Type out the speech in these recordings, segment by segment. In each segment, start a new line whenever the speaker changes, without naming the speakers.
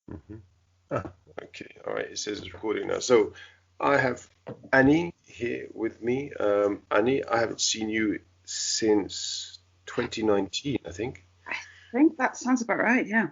Mhm. Ah, okay. All right. It says it's recording now. So I have Annie here with me. Annie, I haven't seen you since 2019, I think.
I think that sounds about right. Yeah.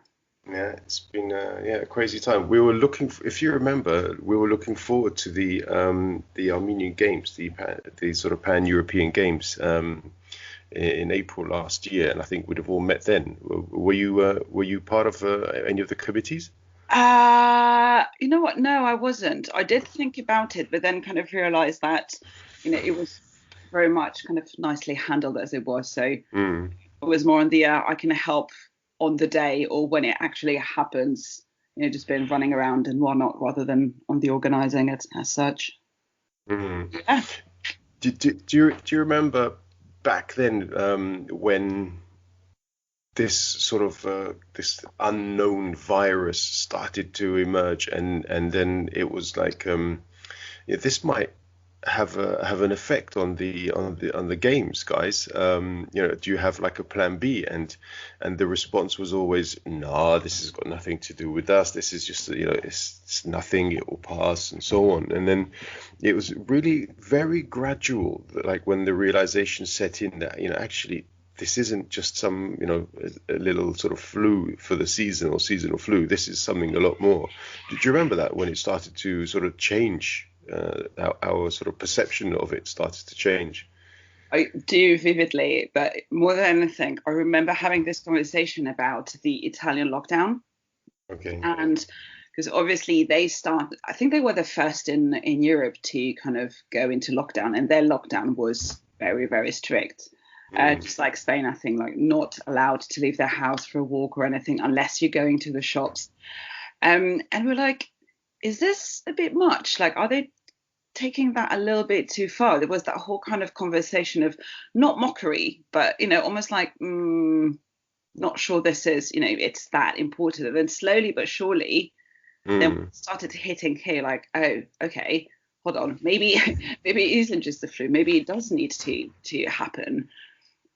Yeah, it's been a crazy time. We were if you remember, we were looking forward to the Armenian Games, the sort of pan-European Games in April last year, and I think we'd have all met then. Were you part of any of the committees?
You know what? No, I wasn't. I did think about it, but then kind of realized that, it was very much kind of nicely handled as it was. So it
Mm.
was more on the I can help on the day or when it actually happens, just been running around and whatnot rather than on the organizing it as such.
Mm.
Yeah.
Do you remember back then when this sort of this unknown virus started to emerge, and then it was like yeah, this might have an effect on the games, guys. Do you have like a plan B? And the response was always, no, this has got nothing to do with us. This is just, it's nothing. It will pass, and so on. And then it was really very gradual, like when the realization set in that, actually. This isn't just some, a little sort of flu for the season or seasonal flu. This is something a lot more. Did you remember that when it started to sort of change, our sort of perception of it started to change?
I do vividly, but more than anything, I remember having this conversation about the Italian lockdown.
Okay.
And because obviously I think they were the first in Europe to kind of go into lockdown, and their lockdown was very, very strict.
Mm,
Just like Spain, I think, like not allowed to leave their house for a walk or anything unless you're going to the shops. And we're like, is this a bit much? Like, are they taking that a little bit too far? There was that whole kind of conversation of not mockery, but almost like, not sure this is, it's that important. And then slowly but surely, then we
mm,
started hitting here, like, oh, okay, hold on, maybe maybe it isn't just the flu. Maybe it does need to happen.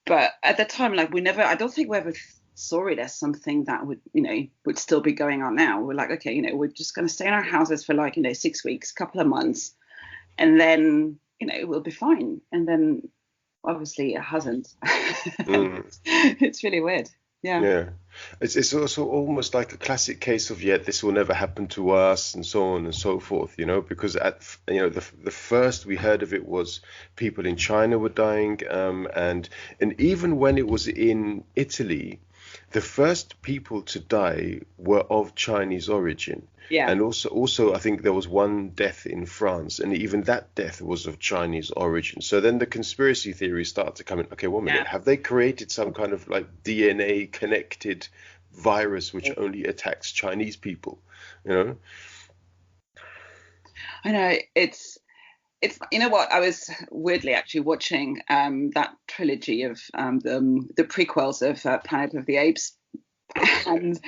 But at the time, like, I don't think we ever saw it as something that would still be going on now. We're like, okay, we're just going to stay in our houses for like 6 weeks, couple of months, and then we'll be fine. And then obviously it hasn't.
mm.
It's really weird. Yeah.
Yeah, it's also almost like a classic case of, yeah, this will never happen to us, and so on and so forth, because the first we heard of it was people in China were dying, and even when it was in Italy, the first people to die were of Chinese origin.
Yeah.
And also, I think there was one death in France, and even that death was of Chinese origin. So then the conspiracy theories start to come in. Okay, 1 minute,
Yeah.
have they created some kind of like DNA connected virus which only attacks Chinese people? You know?
I know it's what, I was weirdly actually watching that trilogy of the prequels of Planet of the Apes, and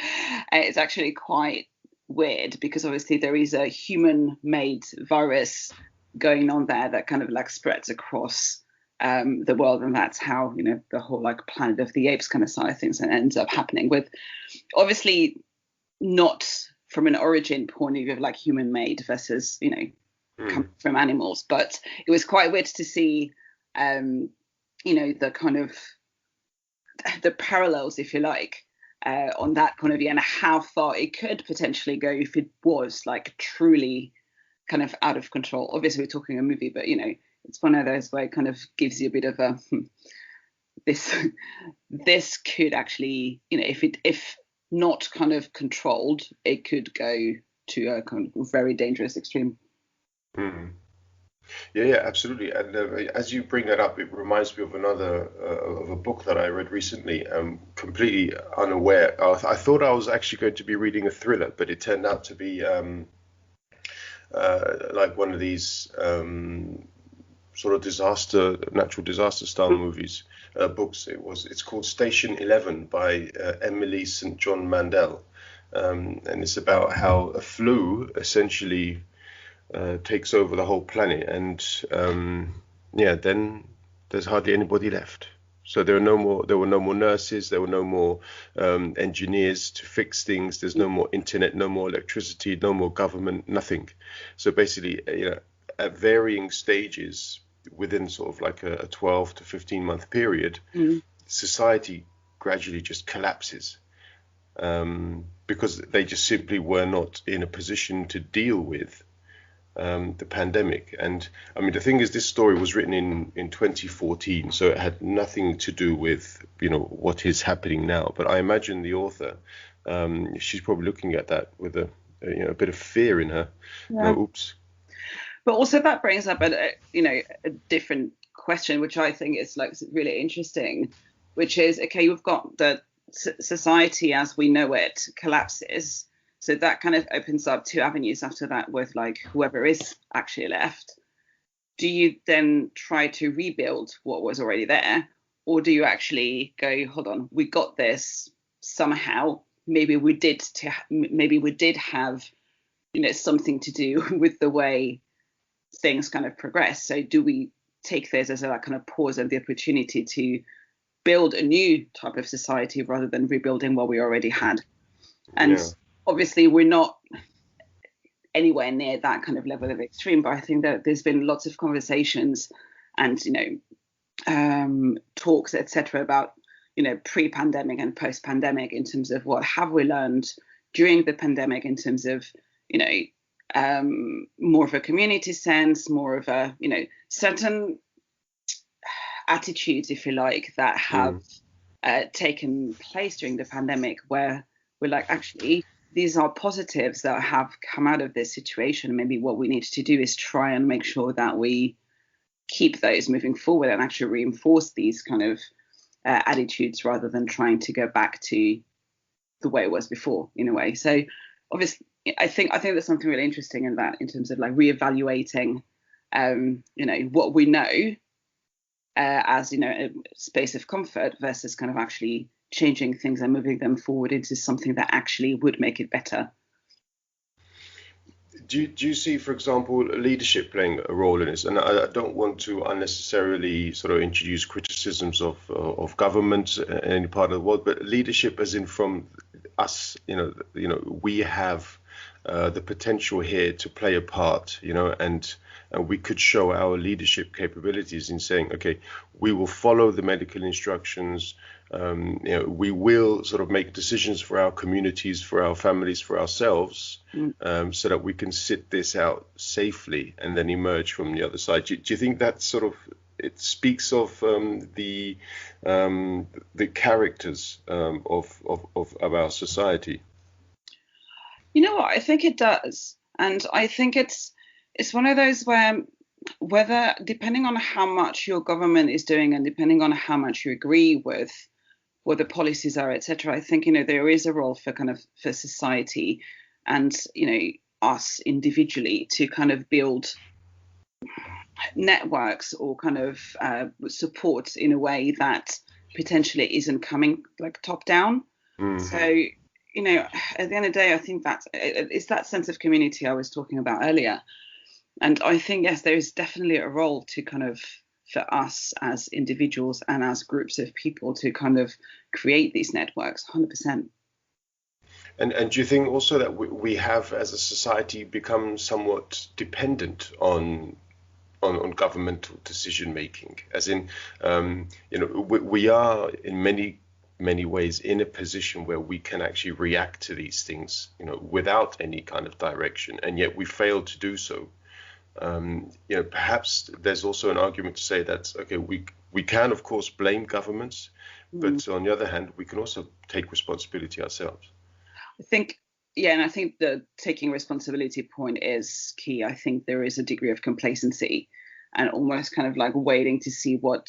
it's actually quite weird because obviously there is a human made virus going on there that kind of like spreads across the world, and that's how the whole like Planet of the Apes kind of side of things and ends up happening with, obviously not from an origin point of view of like human made versus come
Mm,
from animals. But it was quite weird to see, the kind of the parallels, if you like, on that kind of view and how far it could potentially go if it was like truly kind of out of control. Obviously, we're talking a movie, but it's one of those where it kind of gives you a bit of a this this could actually, if not kind of controlled, it could go to a kind of very dangerous extreme.
mm. Yeah, yeah, absolutely. And as you bring that up, it reminds me of another of a book that I read recently. Completely unaware. I thought I was actually going to be reading a thriller, but it turned out to be like one of these sort of natural disaster style movies, books. It's called Station 11 by Emily St. John Mandel, and it's about how a flu essentially takes over the whole planet, and yeah, then there's hardly anybody left. So there were no more nurses, there were no more engineers to fix things. There's no more internet, no more electricity, no more government, nothing. So basically, at varying stages within sort of like a 12 to 15-month period, society gradually just collapses, because they just simply were not in a position to deal with the pandemic. And I mean, the thing is, this story was written in 2014, so it had nothing to do with, what is happening now. But I imagine the author, she's probably looking at that with a bit of fear in her.
Yeah.
Oops.
But also that brings up a different question, which I think is like really interesting, which is, okay, we've got the society as we know it collapses. So that kind of opens up two avenues after that with like whoever is actually left. Do you then try to rebuild what was already there? Or do you actually go, hold on, we got this somehow. Maybe we did have, something to do with the way things kind of progress. So do we take this as a kind of pause and the opportunity to build a new type of society rather than rebuilding what we already had? And obviously we're not anywhere near that kind of level of extreme, but I think that there's been lots of conversations and talks, etc., about pre-pandemic and post-pandemic in terms of what have we learned during the pandemic in terms of more of a community sense, more of a certain attitudes, if you like, that have taken place during the pandemic, where we're like, actually, these are positives that have come out of this situation. Maybe what we need to do is try and make sure that we keep those moving forward and actually reinforce these kind of attitudes rather than trying to go back to the way it was before, in a way. So obviously, I think there's something really interesting in that, in terms of like reevaluating, what we know as a space of comfort versus kind of actually changing things and moving them forward into something that actually would make it better.
Do you see, for example, leadership playing a role in this? And I don't want to unnecessarily sort of introduce criticisms of government in any part of the world, but leadership as in from us, we have the potential here to play a part, and we could show our leadership capabilities in saying, okay, we will follow the medical instructions. We will sort of make decisions for our communities, for our families, for ourselves, so that we can sit this out safely and then emerge from the other side. Do you think that sort of, it speaks of the characters of our society?
You know what? I think it does, and I think it's one of those where, whether depending on how much your government is doing and depending on how much you agree with what the policies are, etc., I think there is a role for for society and us individually to kind of build networks or kind of support in a way that potentially isn't coming like top down. So at the end of the day, I think that it's that sense of community I was talking about earlier. And I think, yes, there is definitely a role to kind of, for us as individuals and as groups of people, to kind of create these networks, 100%.
And do you think also that we have, as a society, become somewhat dependent on governmental decision making? As in, we are in many ways in a position where we can actually react to these things, without any kind of direction, and yet we fail to do so. Perhaps there's also an argument to say that, okay, we can of course blame governments, but on the other hand, we can also take responsibility ourselves.
I think, yeah, and I think the taking responsibility point is key. I think there is a degree of complacency and almost kind of like waiting to see what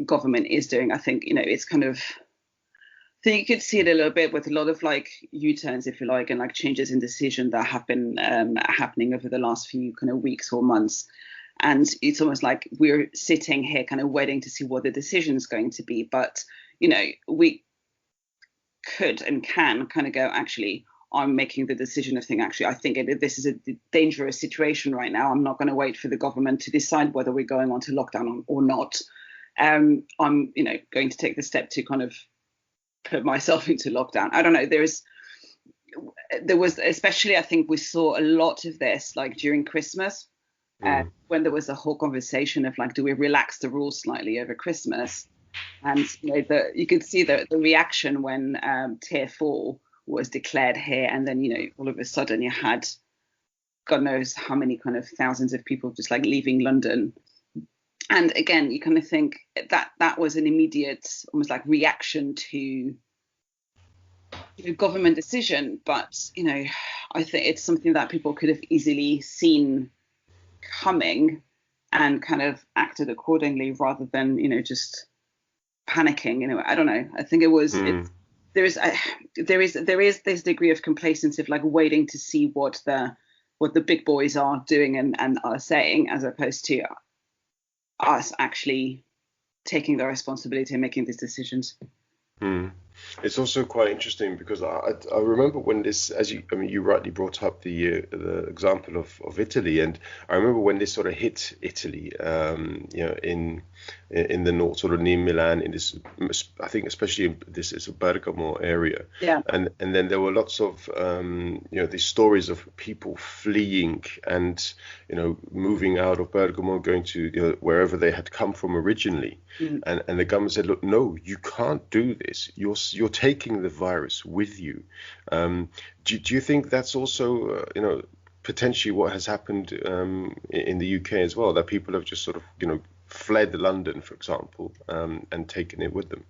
government is doing. I think, it's kind of, I think you could see it a little bit with a lot of like U-turns, if you like, and like changes in decision that have been happening over the last few kind of weeks or months. And it's almost like we're sitting here kind of waiting to see what the decision is going to be. But, we could and can kind of go, actually, I'm making the decision of actually, I think this is a dangerous situation right now. I'm not going to wait for the government to decide whether we're going on to lockdown or not. I'm, going to take the step to kind of put myself into lockdown. I don't know. There was, especially, I think we saw a lot of this like during Christmas, when there was a whole conversation of like, do we relax the rules slightly over Christmas? And you could see the reaction when tier 4 was declared here, and then all of a sudden you had God knows how many kind of thousands of people just like leaving London. And again, you kind of think that was an immediate, almost like reaction to government decision. But I think it's something that people could have easily seen coming and kind of acted accordingly, rather than just panicking. I don't know. I think it was. There is this degree of complacency of like waiting to see what the big boys are doing and are saying, as opposed to us actually taking the responsibility and making these decisions.
It's also quite interesting because I remember when this, you rightly brought up the example of Italy, and I remember when this sort of hit Italy, in the north, sort of near Milan, in this, I think especially in this is a Bergamo area, and then there were lots of these stories of people fleeing and moving out of Bergamo, going to wherever they had come from originally, and the government said, look, no, you can't do this. You're taking the virus with you. Do you think that's also potentially what has happened in the UK as well, that people have just sort of fled London, for example, and taken it with them?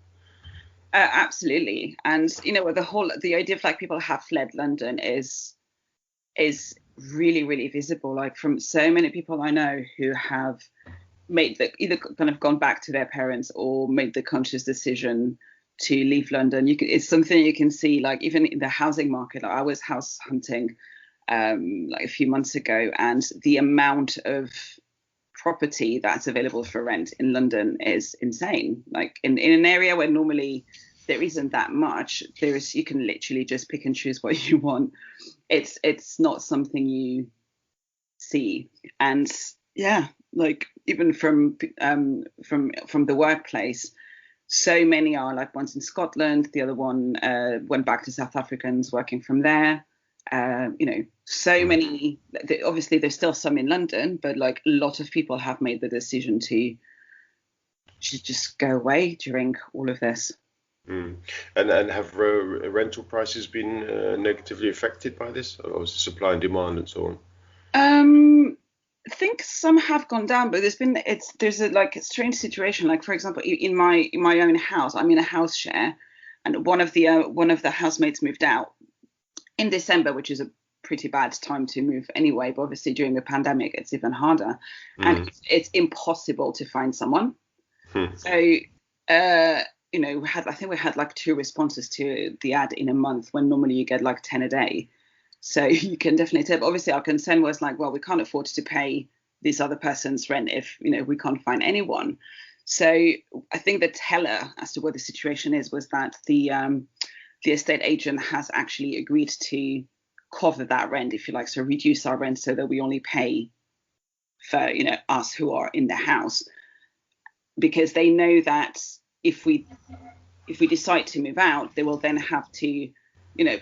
Absolutely. And the idea of like people have fled London is really, really visible, like from so many people I know who have made either kind of gone back to their parents or made the conscious decision to leave London. It's something you can see, like even in the housing market. Like I was house hunting like a few months ago, and the amount of property that's available for rent in London is insane. Like in an area where normally there isn't that much, you can literally just pick and choose what you want. It's not something you see. And yeah, like even from the workplace, so many are like, one's in Scotland, the other one went back to South Africans working from there. So many. Obviously, there's still some in London, but like a lot of people have made the decision to just go away during all of this.
And have rental prices been negatively affected by this, or supply and demand and so
on? I think some have gone down, but there's a strange situation. Like, for example, in my own house, I'm in a house share, and one of the housemates moved out in December, which is a pretty bad time to move anyway. But obviously during the pandemic, it's even harder, and it's impossible to find someone. So, I think we had like 2 responses to the ad in a month, when normally you get like 10 a day. So you can definitely tell. Obviously, our concern was like, well, we can't afford to pay this other person's rent if we can't find anyone. So I think the teller as to what the situation is was that the estate agent has actually agreed to cover that rent, if you like, so reduce our rent so that we only pay for us who are in the house, because they know that if we decide to move out, they will then have to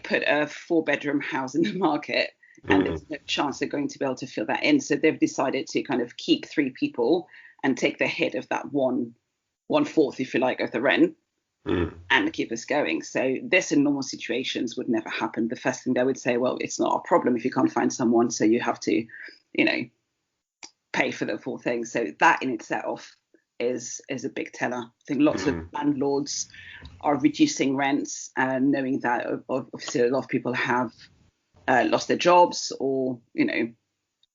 put a 4-bedroom house in the market, and there's no chance they're going to be able to fill that in. So they've decided to kind of keep 3 people and take the hit of that 1/4, if you like, of the rent, and keep us going. So this in normal situations would never happen. The first thing they would say, well, it's not a problem if you can't find someone, so you have to, pay for the full thing. So that in itself is a big teller. I think lots of landlords are reducing rents, knowing that obviously a lot of people have lost their jobs or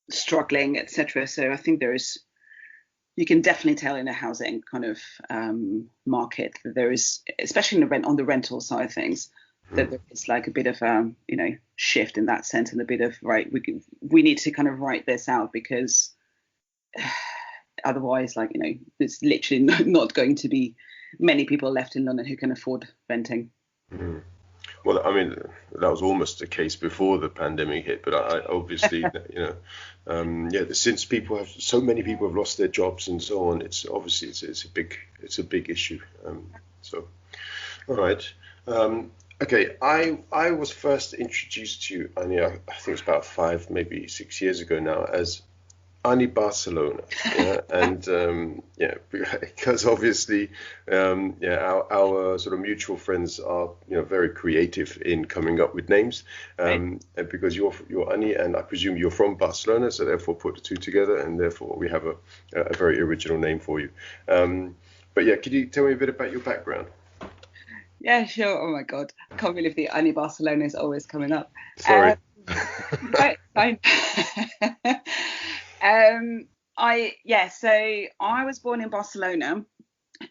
struggling, etc. So I think you can definitely tell in a housing kind of market that there is, especially on the rental side of things, that there is like a bit of a shift in that sense, and a bit of we need to kind of write this out, because otherwise, there's literally not going to be many people left in London who can afford renting.
Well, I mean, that was almost the case before the pandemic hit, but I obviously, yeah, since so many people have lost their jobs and so on, it's obviously it's a big issue. So, all right. Okay, I was first introduced to you, I think it's about 5, maybe 6 years ago now, as Ani Barcelona, yeah, and yeah, because obviously, yeah, our sort of mutual friends are, very creative in coming up with names,
Right.
and because you're Ani, and I presume you're from Barcelona, so therefore put the two together, and therefore we have a very original name for you. But yeah, could you tell me a bit about your background?
Yeah, sure. Oh my God, I can't believe the Ani Barcelona is always coming up.
Sorry.
Right, fine. So I was born in Barcelona,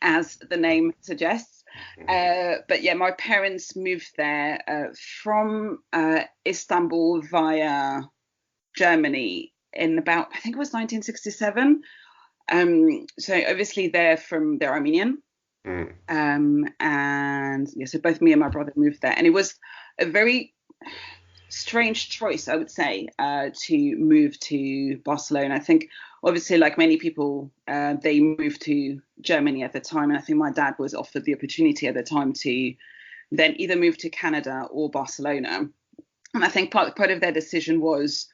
as the name suggests. But yeah, my parents moved there from Istanbul via Germany in about, I think it was 1967. So obviously they're Armenian.
Mm,
And yeah, so both me and my brother moved there, and it was a very strange choice, I would say, to move to Barcelona. I think, obviously, like many people, they moved to Germany at the time, and I think my dad was offered the opportunity at the time to then either move to Canada or Barcelona. And I think part of their decision was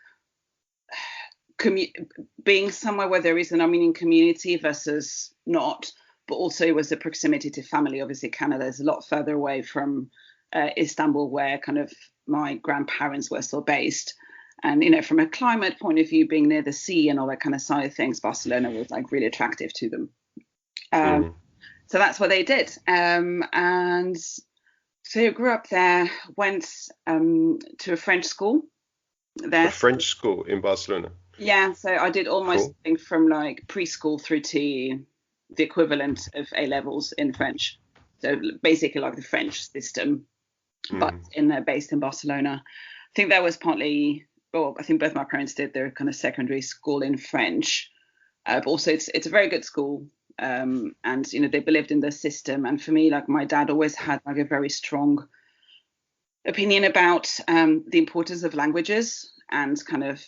being somewhere where there is an Armenian community versus not, but also was the proximity to family. Obviously, Canada is a lot further away from Istanbul, where kind of my grandparents were still based. And, from a climate point of view, being near the sea and all that kind of side of things, Barcelona was like really attractive to them.
mm.
So that's what they did. And so I grew up there, went to a French school
A
there.
French school in Barcelona.
Yeah, so I did all my
Cool.
schooling from like preschool through to the equivalent of A levels in French. So basically like the French system, but
Mm,
based in Barcelona. I think that was partly, well, I think both my parents did their kind of secondary school in French. But also it's a very good school. And they believed in the system. And for me, like my dad always had like a very strong opinion about the importance of languages and kind of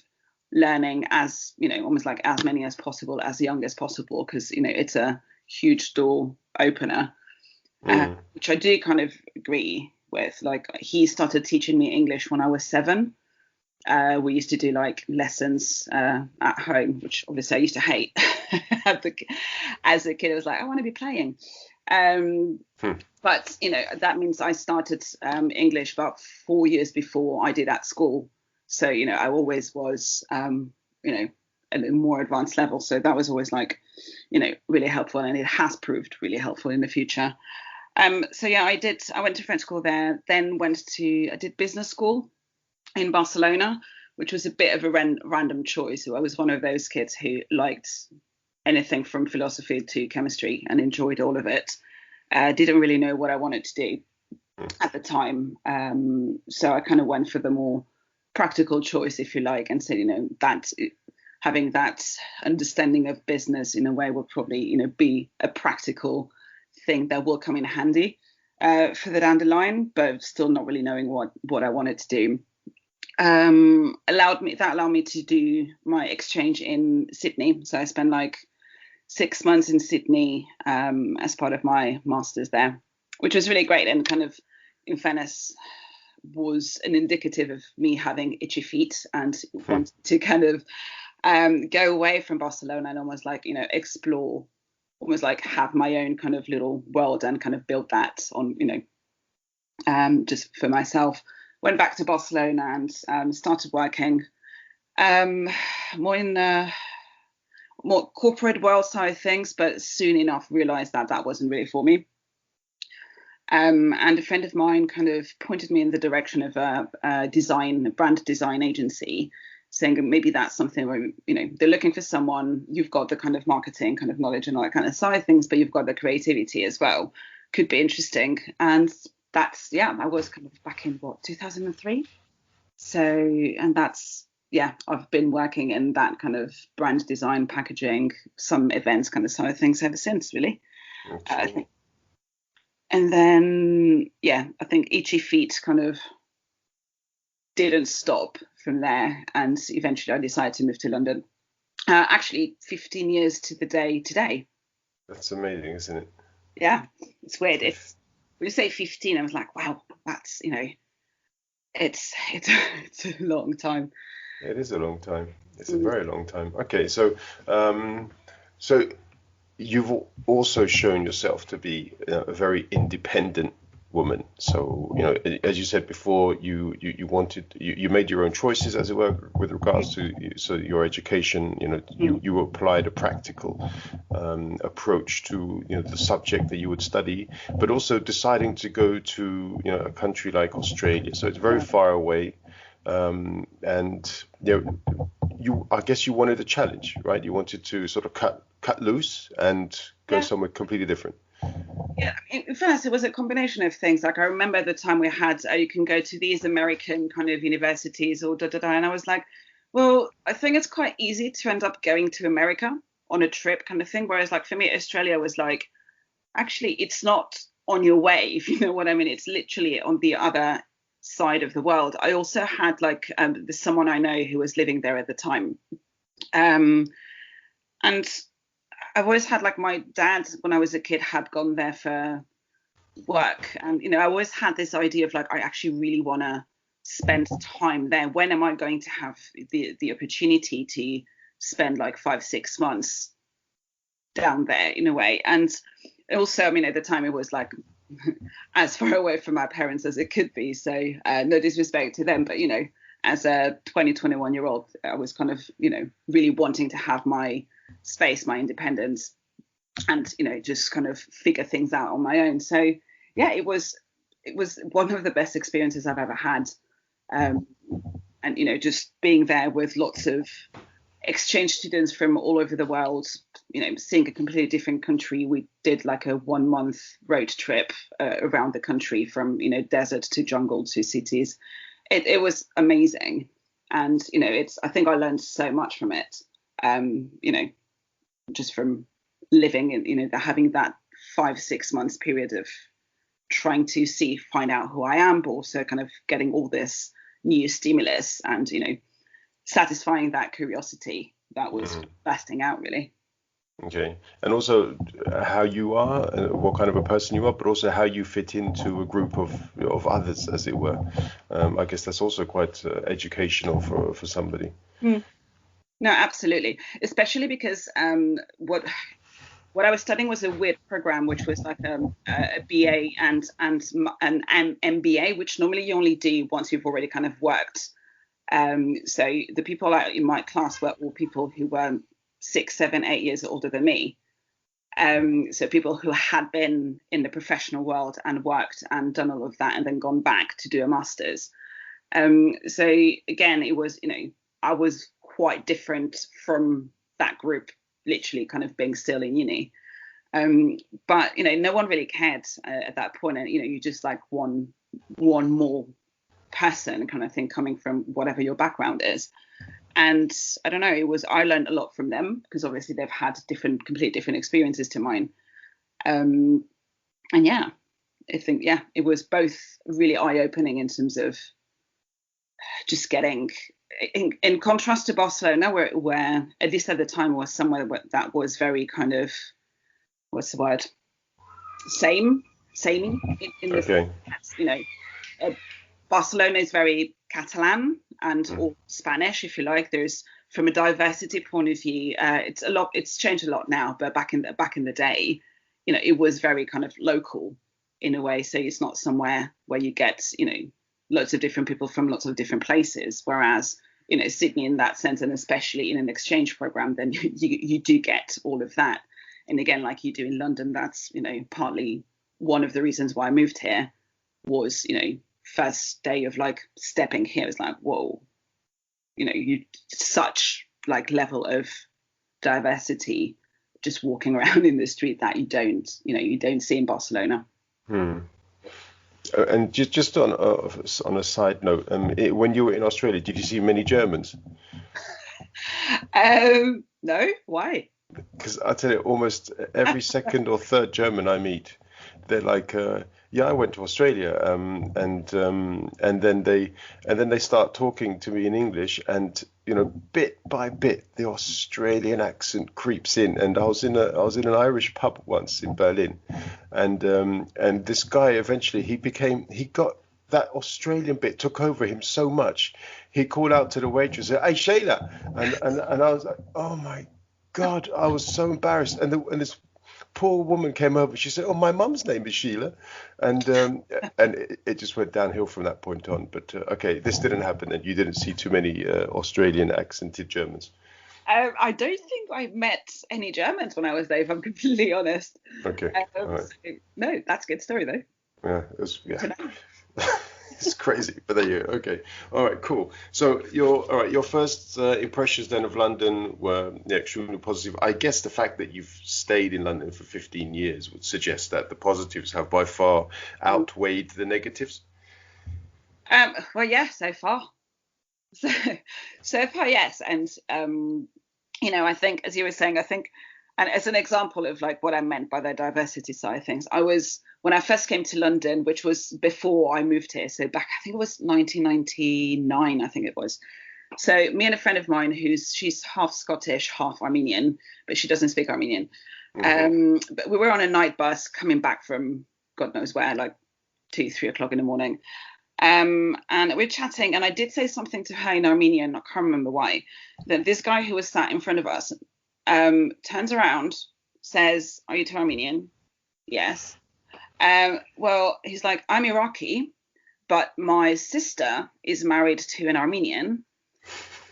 learning as almost like as many as possible, as young as possible, because it's a huge door opener,
mm.
which I do kind of agree with. Like he started teaching me English when I was 7. We used to do like lessons at home, which obviously I used to hate. As a kid, I was like, I want to be playing.
Hmm.
But that means I started English about 4 years before I did at school. So I always was at a more advanced level. So that was always like really helpful, and it has proved really helpful in the future. So yeah, I went to French school there, then I did business school in Barcelona, which was a bit of a random choice. So I was one of those kids who liked anything from philosophy to chemistry and enjoyed all of it. Didn't really know what I wanted to do at the time. So I kind of went for the more practical choice, if you like, and said, that having that understanding of business in a way will probably, be a practical thing that will come in handy for the down the line, but still not really knowing what I wanted to do. Allowed me to do my exchange in Sydney. So I spent like 6 months in Sydney as part of my master's there, which was really great, and kind of, in fairness, was an indicative of me having itchy feet and wanted to kind of go away from Barcelona and almost like explore, almost like have my own kind of little world and kind of build that on just for myself. Went back to Barcelona and started working more in more corporate world side of things, but soon enough realized that wasn't really for me. And a friend of mine kind of pointed me in the direction of a brand design agency, saying maybe that's something where, they're looking for someone, you've got the kind of marketing kind of knowledge and all that kind of side of things, but you've got the creativity as well. Could be interesting. And I was kind of back in 2003. So, and I've been working in that kind of brand design, packaging, some events kind of side of things ever since, really.
Okay.
And then yeah, I think itchy feet kind of didn't stop from there, and eventually I decided to move to London. Actually, 15 years to the day today.
That's amazing, isn't it?
Yeah, it's weird.
Fif-
It's when you say 15, I was like, wow, that's it's it's a long time.
It is a long time. It's a
Mm,
very long time. Okay, so you've also shown yourself to be a very independent woman. So, as you said before, you wanted you made your own choices, as it were, with regards to so your education. You applied a practical approach to the subject that you would study, but also deciding to go to a country like Australia. So it's very far away, and I guess you wanted a challenge, right? You wanted to sort of cut loose and go
yeah.
somewhere completely different.
Yeah, first it was a combination of things. Like I remember the time we had, you can go to these American kind of universities or da da da, and I was like, well, I think it's quite easy to end up going to America on a trip kind of thing. Whereas like for me, Australia was like, actually, it's not on your way, if you know what I mean. It's literally on the other side of the world. I also had like there's someone I know who was living there at the time, um, and I've always had like my dad when I was a kid had gone there for work, and I always had this idea of like I actually really want to spend time there. When am I going to have the opportunity to spend like 5 6 months down there in a way? And also, I mean, at the time it was like as far away from my parents as it could be, so no disrespect to them, but as a 21 year old, I was kind of really wanting to have my space, my independence, and just kind of figure things out on my own. So yeah, it was one of the best experiences I've ever had, and just being there with lots of exchange students from all over the world, seeing a completely different country. We did like a 1 month road trip around the country from desert to jungle to cities. It was amazing, and I think I learned so much from it, just from living in having that 5 6 months period of trying to find out who I am, but also kind of getting all this new stimulus and satisfying that curiosity that was lasting out really.
Okay, and also how you are, what kind of a person you are, but also how you fit into a group of others, as it were. I guess that's also quite educational for somebody.
Mm. No, absolutely, especially because what I was studying was a weird program, which was like a BA and an MBA, which normally you only do once you've already kind of worked. So the people in my class were all people who were 6 7 8 years older than me. So people who had been in the professional world and worked and done all of that and then gone back to do a master's. So again, it was, I was quite different from that group, literally kind of being still in uni. But no one really cared at that point, and you just like one more person kind of thing coming from whatever your background is. And I don't know, I learned a lot from them because obviously they've had completely different experiences to mine. And yeah, I think it was both really eye-opening in terms of just getting, in contrast to Barcelona, where at least at the time was somewhere that was very kind of, what's the word, samey in the
Okay.
sense, Barcelona is very Catalan and or Spanish, if you like. There's, from a diversity point of view, it's changed a lot now, but back in the day, it was very kind of local in a way. So it's not somewhere where you get lots of different people from lots of different places. Whereas Sydney, in that sense, and especially in an exchange program, then you do get all of that. And again, like you do in London, that's partly one of the reasons why I moved here was first day of like stepping here, it's like, whoa, you such like level of diversity just walking around in the street that you don't see in Barcelona.
And just on a side note, when you were in Australia, did you see many Germans?
No, why?
Because I tell you, almost every second or third German I meet, they're like, Yeah, I went to Australia, and then they start talking to me in English, and bit by bit, the Australian accent creeps in. And I was in an Irish pub once in Berlin, and this guy eventually he got that Australian bit took over him so much, he called out to the waitress, "Hey, Shayla," and I was like, "Oh my God," I was so embarrassed, and this poor woman came over. She said, "Oh, my mum's name is Sheila," and it just went downhill from that point on. But okay, this didn't happen, and you didn't see too many Australian accented Germans.
I don't think I met any Germans when I was there, if I'm completely honest.
Okay, all right.
So, no, that's a good story though.
Yeah,
Good to know.
it's crazy, but there you go. Okay, all right, cool. So your first impressions then of London were extremely positive. I guess the fact that you've stayed in London for 15 years would suggest that the positives have by far outweighed the negatives.
Well, yeah, so far. So, so far, yes. And, I think, as you were saying, I think, and as an example of like what I meant by the diversity side of things, when I first came to London, which was before I moved here. So back, I think it was 1999, I think it was. So me and a friend of mine she's half Scottish, half Armenian, but she doesn't speak Armenian. But we were on a night bus coming back from God knows where, like 2, 3 o'clock in the morning. And we're chatting, and I did say something to her in Armenian, I can't remember why, that this guy who was sat in front of us turns around, says, "Are you two Armenian?" Yes. Well, he's like, "I'm Iraqi, but my sister is married to an Armenian."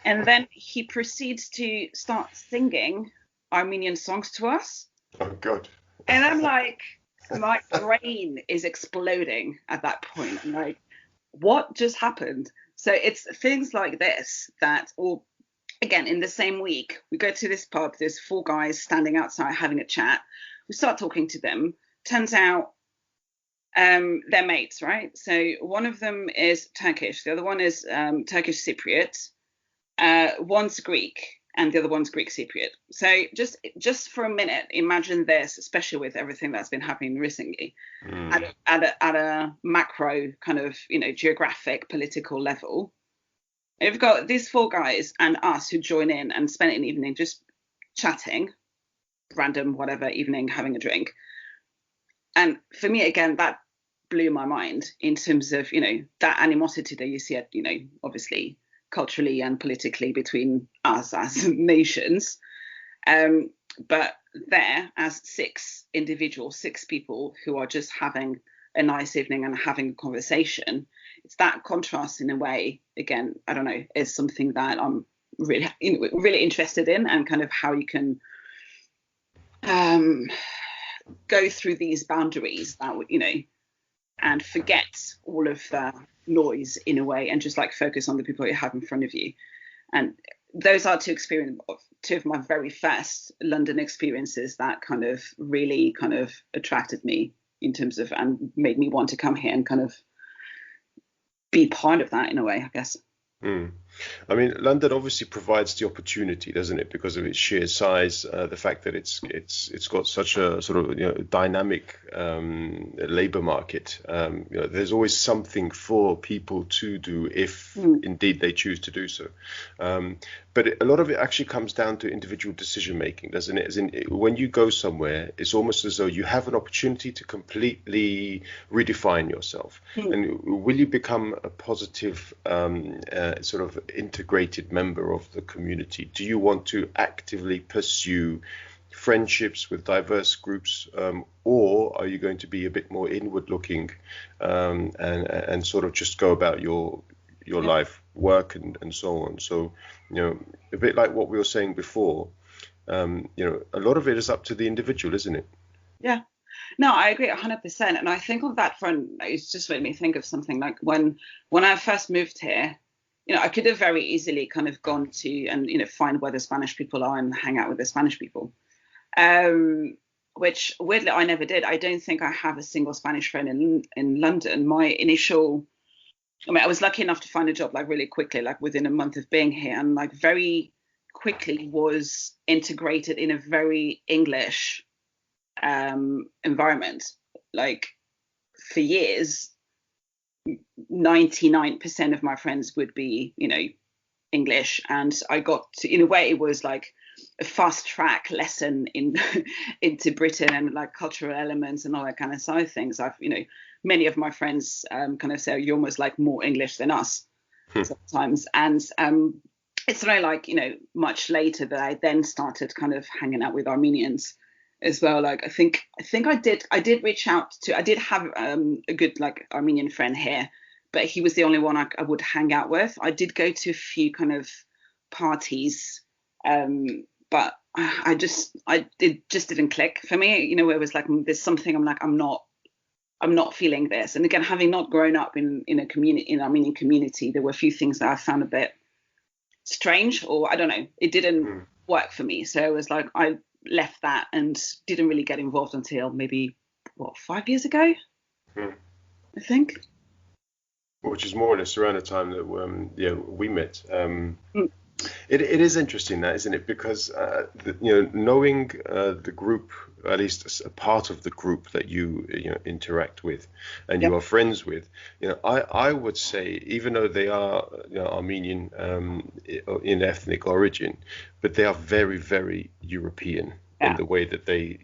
And then he proceeds to start singing Armenian songs to us.
Oh, God.
And I'm like, my brain is exploding at that point. I'm like, what just happened? So it's things like this or again, in the same week, we go to this pub, there's 4 guys standing outside having a chat. We start talking to them. Turns out they're mates, right? So one of them is Turkish, the other one is Turkish Cypriot, one's Greek, and the other one's Greek Cypriot. So just for a minute, imagine this, especially with everything that's been happening recently, at a macro kind of geographic political level. You've got these 4 guys and us who join in and spend an evening just chatting, random whatever evening, having a drink. And for me, again, that blew my mind in terms of that animosity that you see at obviously culturally and politically between us as nations, but there as 6 individuals, 6 people who are just having a nice evening and having a conversation. It's that contrast in a way, again, I don't know, is something that I'm really really interested in, and kind of how you can go through these boundaries that and forget all of the noise in a way, and just like focus on the people you have in front of you. And those are two of my very first London experiences that kind of really kind of attracted me in terms of, and made me want to come here and kind of be part of that in a way, I guess.
I mean, London obviously provides the opportunity, doesn't it, because of its sheer size, the fact that it's got such a sort of dynamic labour market. There's always something for people to do if indeed they choose to do so. But a lot of it actually comes down to individual decision making, doesn't it? As in, when you go somewhere, it's almost as though you have an opportunity to completely redefine yourself. And will you become a positive sort of integrated member of the community? Do you want to actively pursue friendships with diverse groups, or are you going to be a bit more inward looking and sort of just go about your life, work and so on? So a bit like what we were saying before, a lot of it is up to the individual, isn't it?
Yeah. No, I agree 100%. And I think on that front, it's just made me think of something like when I first moved here, I could have very easily kind of gone to and, find where the Spanish people are and hang out with the Spanish people, which weirdly I never did. I don't think I have a single Spanish friend in London. I was lucky enough to find a job like really quickly, like within a month of being here, and like very quickly was integrated in a very English environment. Like for years, 99% of my friends would be, English, and I got to, in a way, it was like a fast track lesson in into Britain and like cultural elements and all that kind of side of things. I've, many of my friends kind of say you're almost like more English than us sometimes, and it's only like much later that I then started kind of hanging out with Armenians as well. Like I think I did reach out to, I did have a good like Armenian friend here, but he was the only one I would hang out with. I did go to a few kind of parties, but it just didn't click for me. Where it was like there's something I'm like I'm not feeling this. And again, having not grown up in a community, in Armenian community, there were a few things that I found a bit strange, or I don't know, it didn't work for me. So it was like I left that and didn't really get involved until maybe 5 years ago, I think.
Which is more or less around the time that we met. It is interesting, that, isn't it? Because knowing the group, at least a part of the group that you interact with and you are friends with, I would say, even though they are Armenian in ethnic origin, but they are very, very European in the way that they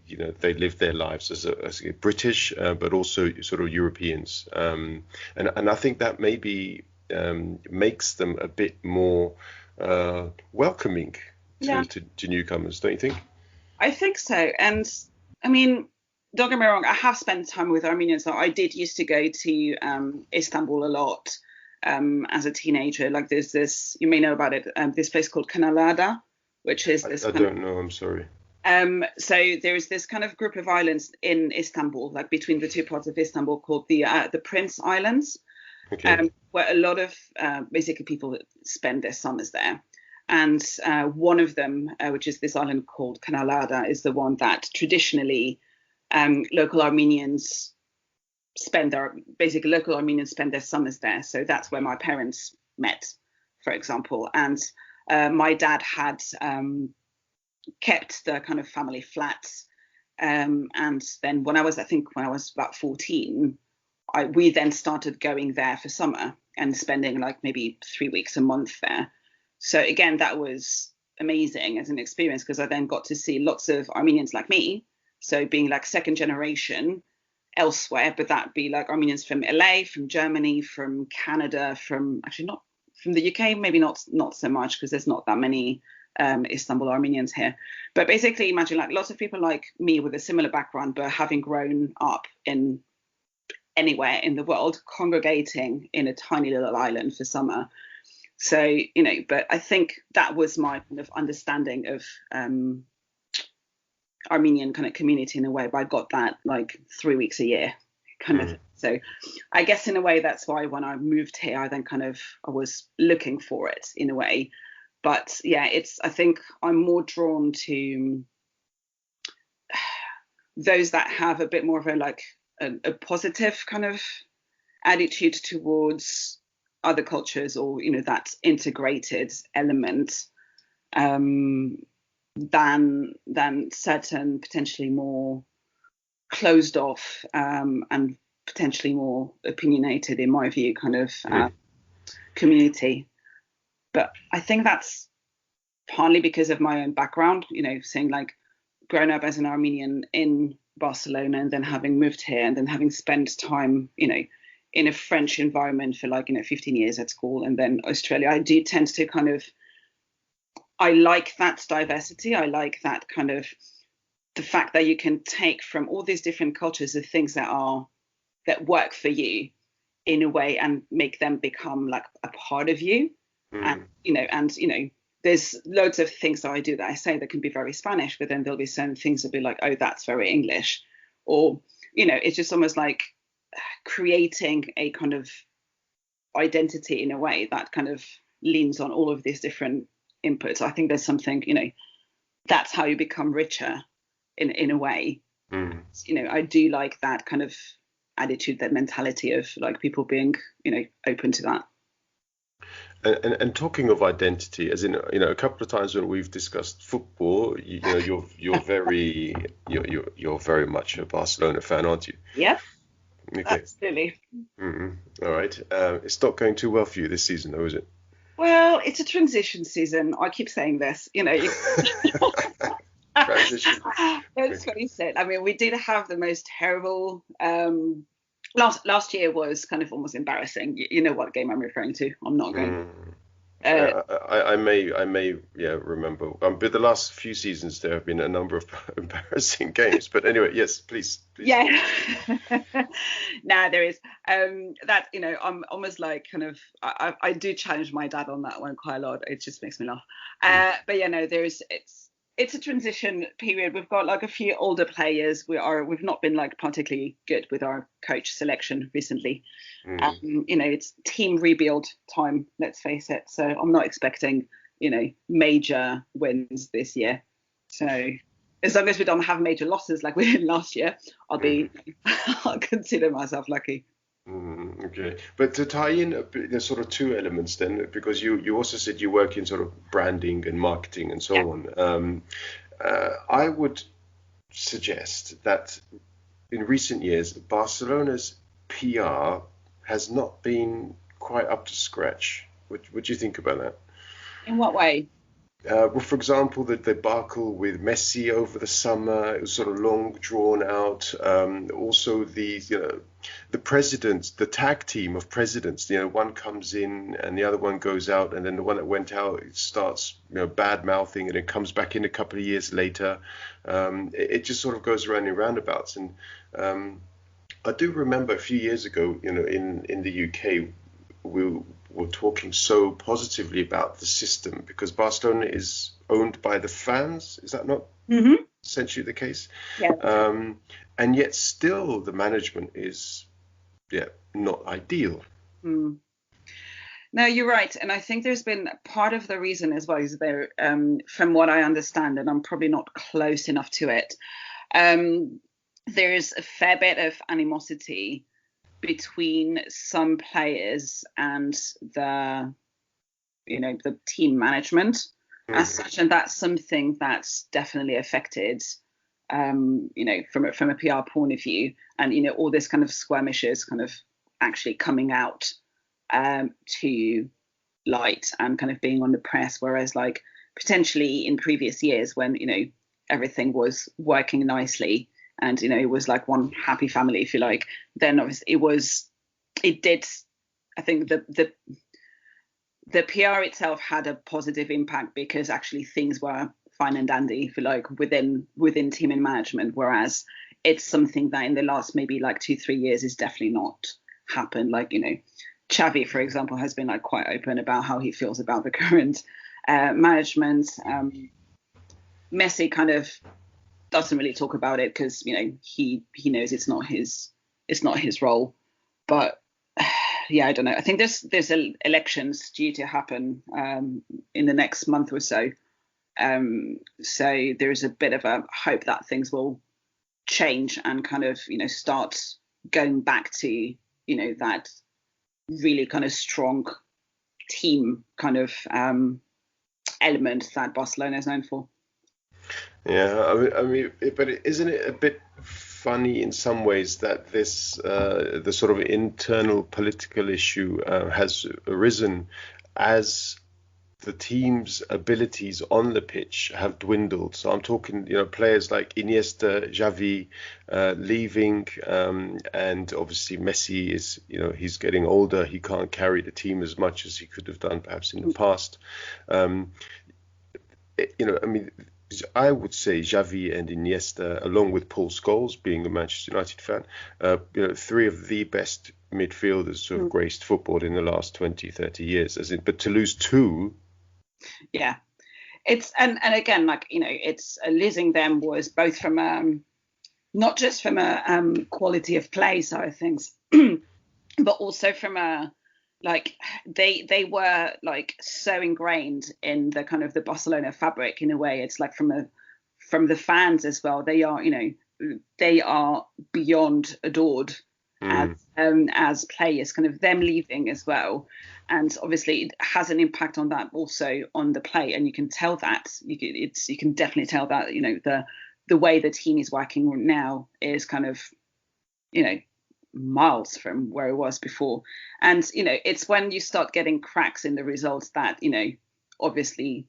live their lives as a British, but also sort of Europeans, and I think that maybe makes them a bit more welcoming to newcomers, don't you think?
I think so. And I mean, don't get me wrong, I have spent time with Armenians. So I did used to go to Istanbul a lot as a teenager. Like there's this, you may know about it, this place called Kanalada, which is this.
I don't know, I'm sorry.
So there is this kind of group of islands in Istanbul, like between the two parts of Istanbul, called the Prince Islands.
Okay.
Where a lot of basically people spend their summers there. And one of them, which is this island called Kanalada, is the one that traditionally local Armenians spend their summers there. So that's where my parents met, for example. And my dad had kept the kind of family flats. And then when I was about 14, we then started going there for summer and spending like maybe 3 weeks a month there. So again, that was amazing as an experience, because I then got to see lots of Armenians like me. So being like second generation elsewhere, but that'd be like Armenians from LA, from Germany, from Canada, not from the UK, maybe not so much, because there's not that many Istanbul Armenians here. But basically imagine like lots of people like me with a similar background, but having grown up in anywhere in the world, congregating in a tiny little island for summer. So, but I think that was my kind of understanding of Armenian kind of community in a way, but I got that like 3 weeks a year kind of. So I guess in a way, that's why when I moved here, I was looking for it in a way. But yeah, I think I'm more drawn to those that have a bit more of a positive kind of attitude towards other cultures, or that integrated element, than certain potentially more closed off and potentially more opinionated, in my view, kind of community. But I think that's partly because of my own background, saying like growing up as an Armenian in Barcelona and then having moved here and then having spent time, in a French environment for 15 years at school, and then Australia. I do tend to I like that diversity. I like that kind of the fact that you can take from all these different cultures the things that work for you in a way and make them become like a part of you. And there's loads of things that I do that I say that can be very Spanish, but then there'll be certain things that be like, oh, that's very English, or it's just almost like creating a kind of identity in a way that kind of leans on all of these different inputs. I think there's something, that's how you become richer in a way. I do like that kind of attitude, that mentality of like people being, open to that.
And talking of identity, as in, a couple of times when we've discussed football, you're very much a Barcelona fan, aren't you?
Yeah.
Okay.
Absolutely.
All right. It's not going too well for you this season, though, is it?
Well, it's a transition season. I keep saying this,
Transition.
let's face it. I mean, we did have the most terrible. Last year was kind of almost embarrassing. You know what game I'm referring to. I'm not going.
Mm.
Uh,
I may, yeah, remember. But the last few seasons there have been a number of embarrassing games. But anyway, yes, please.
yeah. Nah, there is. That I'm almost like kind of. I do challenge my dad on that one quite a lot. It just makes me laugh.
Mm,
But yeah, no, it's a transition period. We've got like a few older players. We've not been like particularly good with our coach selection recently.
mm.
It's team rebuild time, let's face it. So I'm not expecting, major wins this year. So as long as we don't have major losses like we did last year,
Mm.
I'll consider myself lucky.
Okay, but to tie in there's sort of two elements then, because you also said you work in sort of branding and marketing and
Yeah.
so on. I would suggest that in recent years, Barcelona's PR has not been quite up to scratch. What do you think about that?
In what way?
Well, for example, the debacle with Messi over the summer, it was sort of long drawn out. Also, the presidents, the tag team of presidents, one comes in and the other one goes out, and then the one that went out it starts, bad mouthing, and it comes back in a couple of years later. It just sort of goes around in roundabouts. And I do remember a few years ago, in the UK, we were talking so positively about the system because Barcelona is owned by the fans. Is that not
Mm-hmm.
essentially the case?
Yeah.
And yet still the management is, yeah, not ideal.
Mm. No, you're right. And I think there's been part of the reason as well is there, from what I understand, and I'm probably not close enough to it, there's a fair bit of animosity between some players and the team management as
Mm,
such, and that's something that's definitely affected, from a PR point of view, and all this kind of skirmishes kind of actually coming out to light and kind of being on the press, whereas like potentially in previous years when everything was working nicely and it was like one happy family, if you like, then obviously it did. I think the PR itself had a positive impact because actually things were fine and dandy, if you like, within team and management, whereas it's something that in the last maybe like 2-3 years is definitely not happened. Like Xavi, for example, has been like quite open about how he feels about the current management. Messi kind of doesn't really talk about it because he knows it's not his role. But yeah, I don't know. I think there's elections due to happen in the next month or so. So there's a bit of a hope that things will change and kind of start going back to that really kind of strong team kind of element that Barcelona is known for.
yeah, but isn't it a bit funny in some ways that the sort of internal political issue has arisen as the team's abilities on the pitch have dwindled. So I'm talking, players like Iniesta, Xavi leaving, and obviously Messi is, he's getting older. He can't carry the team as much as he could have done perhaps in the past. Um, I mean, I would say Xavi and Iniesta, along with Paul Scholes, being a Manchester United fan, three of the best midfielders to have graced football in the last 20, 30 years. But to lose two.
Yeah, it's and again, like it's losing them was both from not just from a quality of play side of things, but also from a like they were like so ingrained in the kind of the Barcelona fabric in a way. It's like from the fans as well. They are beyond adored as players. Kind of them leaving as well, and obviously it has an impact on that also on the play, and you can tell that you can definitely tell that the way the team is working now is kind of miles from where it was before. And, it's when you start getting cracks in the results that, obviously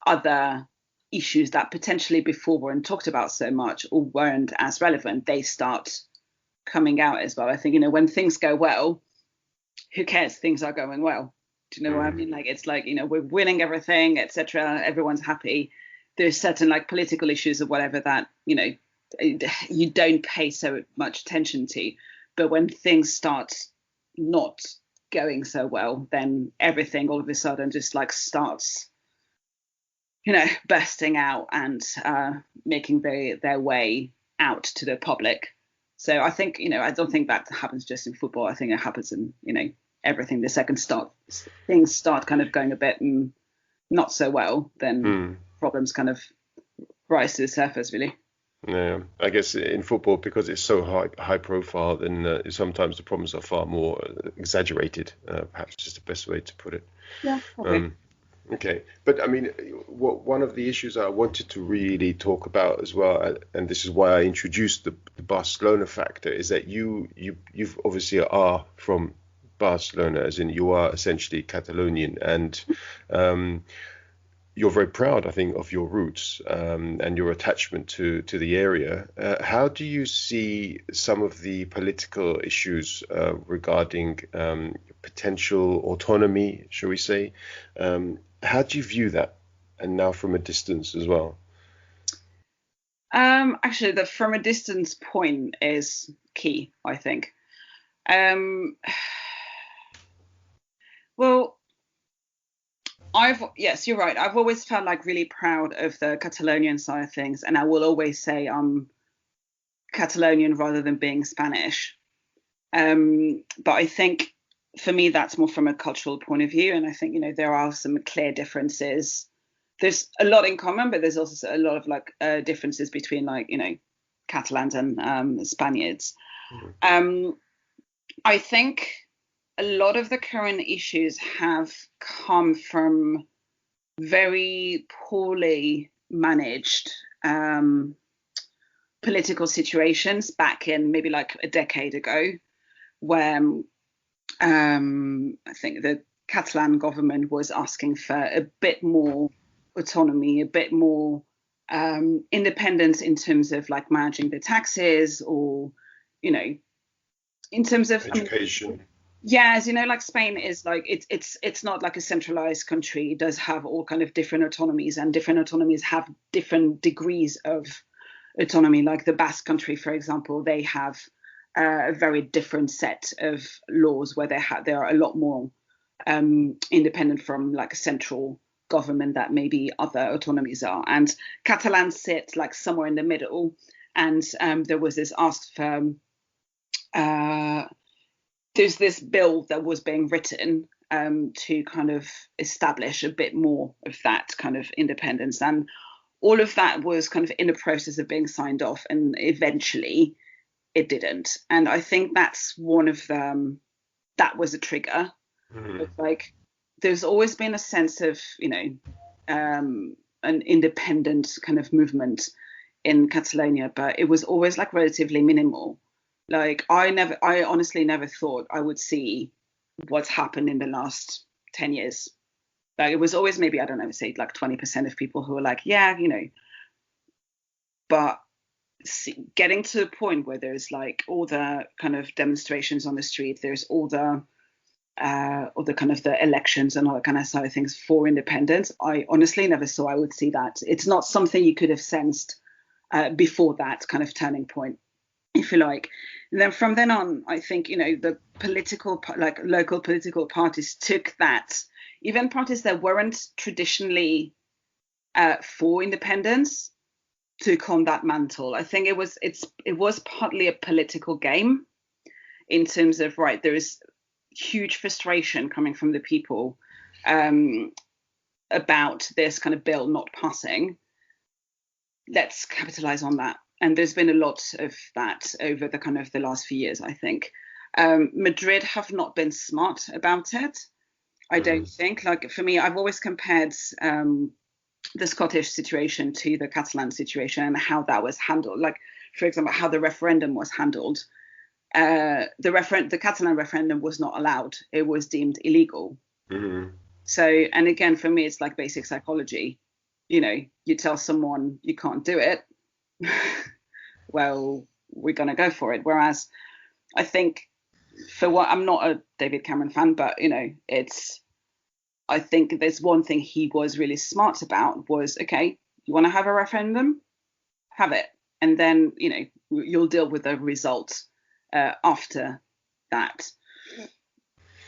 other issues that potentially before weren't talked about so much or weren't as relevant, they start coming out as well. I think, when things go well, who cares? Things are going well. Do you know what I mean? Like, it's like, we're winning everything, etc. Everyone's happy. There's certain like political issues or whatever that, you don't pay so much attention to. But when things start not going so well, then everything all of a sudden just like starts, bursting out and making their way out to the public. So I think, I don't think that happens just in football. I think it happens in, everything. The second things start kind of going a bit not so well, then problems kind of rise to the surface, really.
Yeah, I guess in football, because it's so high profile, then sometimes the problems are far more exaggerated. Perhaps is the best way to put it.
Yeah, probably.
Okay, but I mean, one of the issues I wanted to really talk about as well, and this is why I introduced the Barcelona factor, is that you've obviously are from Barcelona, as in you are essentially Catalonian, and you're very proud, I think, of your roots and your attachment to the area. How do you see some of the political issues regarding potential autonomy, shall we say? How do you view that? And now from a distance as well.
Actually, the from a distance point is key, I think. Well, yes, you're right. I've always felt like really proud of the Catalonian side of things, and I will always say I'm Catalonian rather than being Spanish. But I think for me, that's more from a cultural point of view, and I think there are some clear differences. There's a lot in common, but there's also a lot of like differences between like Catalans and Spaniards. I think a lot of the current issues have come from very poorly managed political situations back in maybe like a decade ago, where I think the Catalan government was asking for a bit more autonomy, a bit more independence in terms of like managing the taxes, or in terms of
education.
Yeah, as like Spain is like it's not like a centralized country. It does have all kind of different autonomies, and different autonomies have different degrees of autonomy. Like the Basque country, for example, they have a very different set of laws where they are a lot more independent from like a central government that maybe other autonomies are. And Catalans sit like somewhere in the middle. And there was this ask for there's this bill that was being written to kind of establish a bit more of that kind of independence, and all of that was kind of in the process of being signed off, and eventually it didn't. And I think that's one of them. That was a trigger. It's like there's always been a sense of an independent kind of movement in Catalonia, but it was always like relatively minimal. Like I honestly never thought I would see what's happened in the last 10 years. Like it was always maybe, I don't know, say like 20% of people who were like, yeah, but getting to the point where there's like all the kind of demonstrations on the street, there's all the kind of the elections and all that kind of side of things for independence. I honestly never saw I would see that. It's not something you could have sensed before that kind of turning point, if you like. And then from then on, I think, the political, like local political parties took that, even parties that weren't traditionally for independence, took on that mantle. I think it was partly a political game in terms of, right, there is huge frustration coming from the people about this kind of bill not passing. Let's capitalize on that. And there's been a lot of that over the kind of the last few years, I think. Madrid have not been smart about it, I don't think. Like for me, I've always compared the Scottish situation to the Catalan situation and how that was handled. Like, for example, how the referendum was handled. the Catalan referendum was not allowed. It was deemed illegal.
Mm-hmm.
So, and again, for me, it's like basic psychology. You know, you tell someone you can't do it, well, we're going to go for it. Whereas I think for what, I'm not a David Cameron fan, but, you know, I think there's one thing he was really smart about was, okay, you want to have a referendum? Have it. And then, you know, you'll deal with the results after that.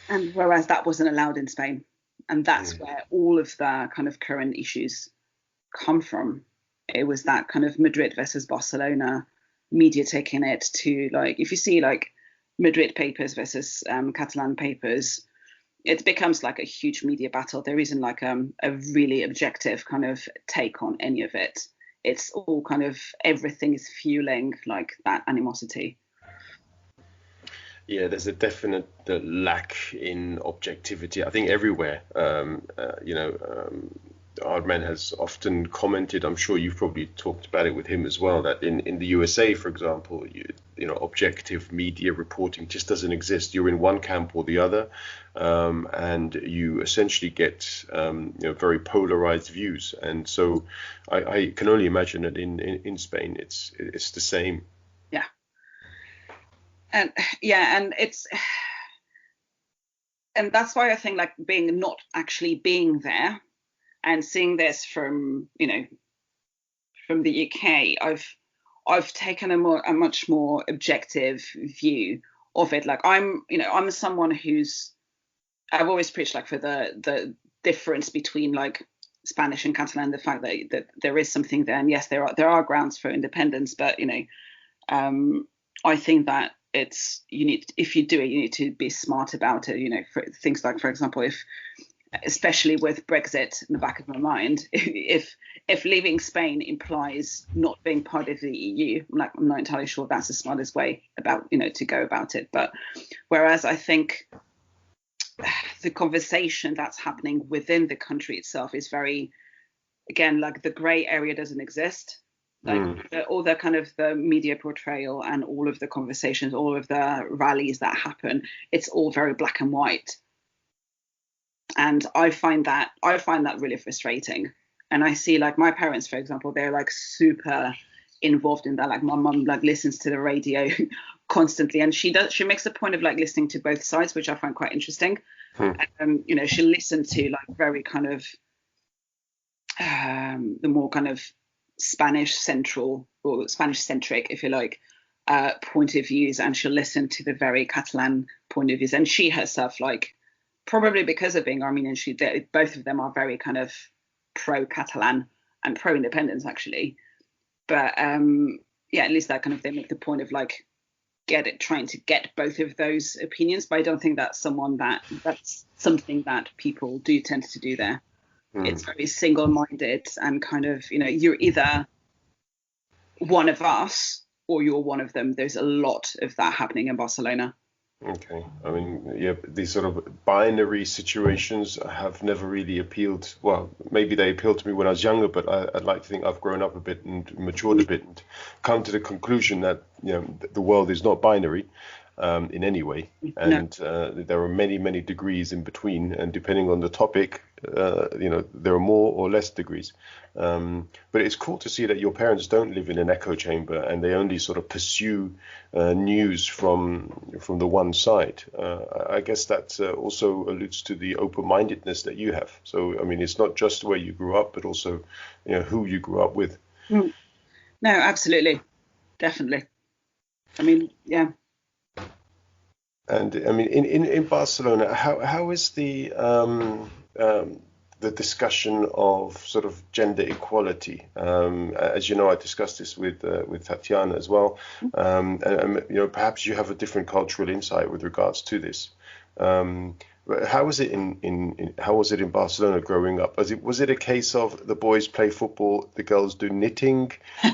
And whereas that wasn't allowed in Spain. And that's where all of the kind of current issues come from. It was that kind of Madrid versus Barcelona, media taking it to, like, if you see like Madrid papers versus Catalan papers, it becomes like a huge media battle. There isn't like a really objective kind of take on any of it. It's all kind of, everything is fueling like that animosity.
Yeah, there's a definite lack in objectivity, I think, everywhere. Ardman has often commented, I'm sure you've probably talked about it with him as well, that in the USA, for example, objective media reporting just doesn't exist. You're in one camp or the other, and you essentially get very polarized views. And so I can only imagine that in Spain it's the same.
Yeah. And that's why I think like not actually being there and seeing this from the UK, I've taken a much more objective view of it. Like I'm someone I've always preached like for the difference between like Spanish and Catalan, the fact that there is something there, and yes, there are grounds for independence, but I think that if you do it, you need to be smart about it. For things like, for example, especially with Brexit in the back of my mind, if leaving Spain implies not being part of the EU, I'm not entirely sure that's the smartest way to go about it. But whereas I think the conversation that's happening within the country itself is very, again, like the grey area doesn't exist. Like all the kind of the media portrayal and all of the conversations, all of the rallies that happen, it's all very black and white. And I find that really frustrating. And I see like my parents, for example, they're like super involved in that. Like my mum like listens to the radio constantly, and she makes a point of like listening to both sides, which I find quite interesting. She'll listen to like very kind of the more kind of Spanish central or Spanish centric, if you like, point of views, and she'll listen to the very Catalan point of views. And she herself, like, probably because of being Armenian, both of them are very kind of pro-Catalan and pro-independence, actually. But at least that kind of, they make the point of like trying to get both of those opinions. But I don't think that's something that people do tend to do there. It's very single-minded and kind of, you're either one of us or you're one of them. There's a lot of that happening in Barcelona.
Okay. I mean, yeah, these sort of binary situations have never really appealed. Well, maybe they appealed to me when I was younger, but I'd like to think I've grown up a bit and matured a bit and come to the conclusion that, the world is not binary in any way. And there are many, many degrees in between. And depending on the topic, there are more or less degrees. But it's cool to see that your parents don't live in an echo chamber and they only sort of pursue news from the one side. I guess that also alludes to the open-mindedness that you have. So, I mean, it's not just where you grew up, but also, who you grew up with.
No, absolutely. Definitely. I mean, yeah.
And I mean, in Barcelona, how is the discussion of sort of gender equality? As you know, I discussed this with Tatiana as well, and perhaps you have a different cultural insight with regards to this. How was it in Barcelona growing up? Was it a case of the boys play football, the girls do knitting?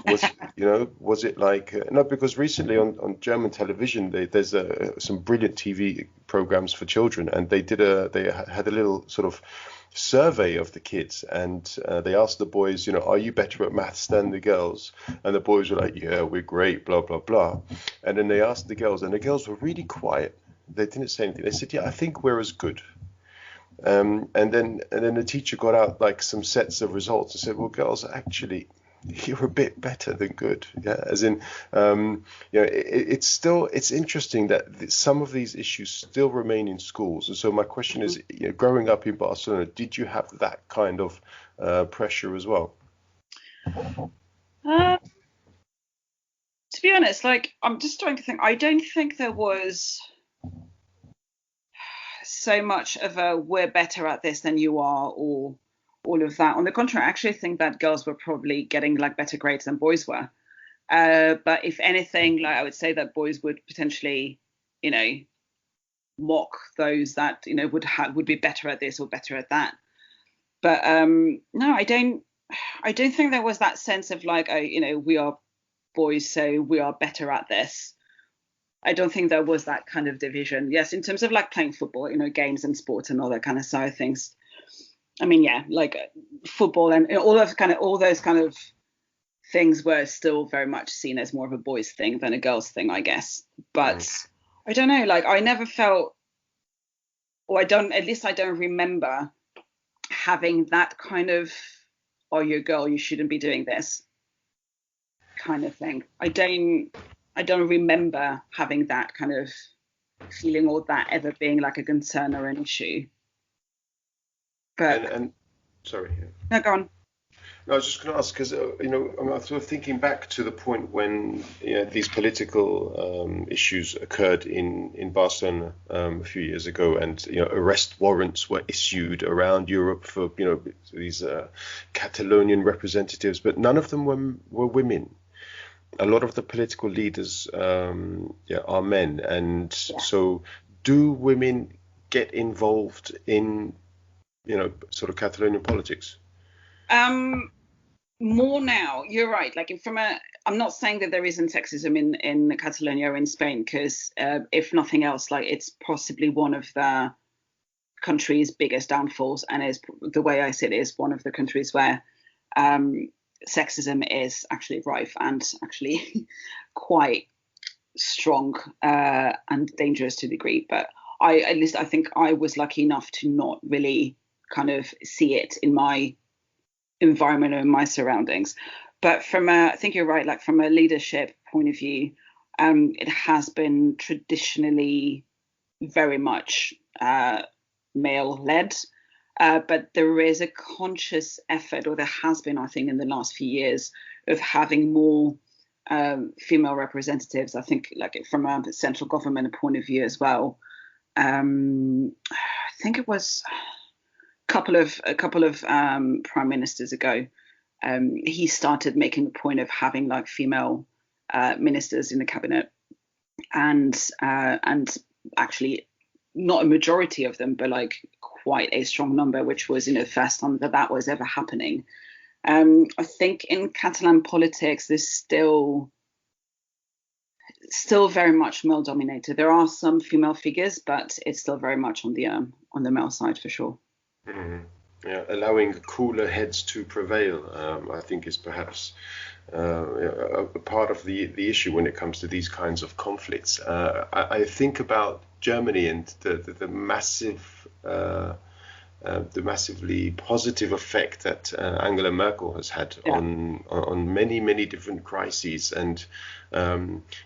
Was it like no? Because recently on German television, there's some brilliant TV programs for children, and they had a little sort of survey of the kids, and they asked the boys, are you better at maths than the girls? And the boys were like, yeah, we're great, blah blah blah. And then they asked the girls, and the girls were really quiet. They didn't say anything. They said, yeah, I think we're as good. And then the teacher got out like some sets of results and said, well, girls, actually, you're a bit better than good. Yeah, as in, it's interesting that some of these issues still remain in schools. And so my question is, growing up in Barcelona, did you have that kind of pressure as well?
To be honest, like, I'm just trying to think. I don't think there was so much of a we're better at this than you are, or all of that. On the contrary, I actually think that girls were probably getting like better grades than boys were. But if anything, like, I would say that boys would potentially, mock those that would be better at this or better at that. But no, I don't think there was that sense of like, oh, we are boys, so we are better at this. I don't think there was that kind of division. Yes, in terms of like playing football, games and sports and all that kind of side of things. I mean, yeah, like football and all those kind of things were still very much seen as more of a boys thing than a girls thing, I guess. But I don't know, like I never felt, or at least I don't remember having that kind of, oh, you're a girl, you shouldn't be doing this kind of thing. I don't remember having that kind of feeling or that ever being like a concern or an issue. But
and sorry.
No, go on.
No, I was just going to ask because I'm sort of thinking back to the point when these political issues occurred in Barcelona a few years ago, and arrest warrants were issued around Europe for these Catalonian representatives, but none of them were women. A lot of the political leaders are men, and so do women get involved in sort of Catalonian politics?
More now. You're right. Like I'm not saying that there isn't sexism in Catalonia or in Spain, because if nothing else, like it's possibly one of the country's biggest downfalls, and is, the way I see it, is one of the countries where sexism is actually rife and actually quite strong and dangerous to a degree. But at least I think I was lucky enough to not really kind of see it in my environment or in my surroundings. But I think you're right, like from a leadership point of view, it has been traditionally very much male led. But there is a conscious effort, or there has been, I think, in the last few years, of having more female representatives. I think, like from a central government point of view as well. I think it was a couple of prime ministers ago. He started making a point of having like female ministers in the cabinet, and actually not a majority of them, but like quite a strong number, which was the first time that was ever happening. I think in Catalan politics, there's still very much male dominated. There are some female figures, but it's still very much on the male side for sure.
Mm-hmm. Yeah, allowing cooler heads to prevail, I think, is perhaps a part of the issue when it comes to these kinds of conflicts. I think about Germany and the massively positive effect that Angela Merkel has had on many different crises, and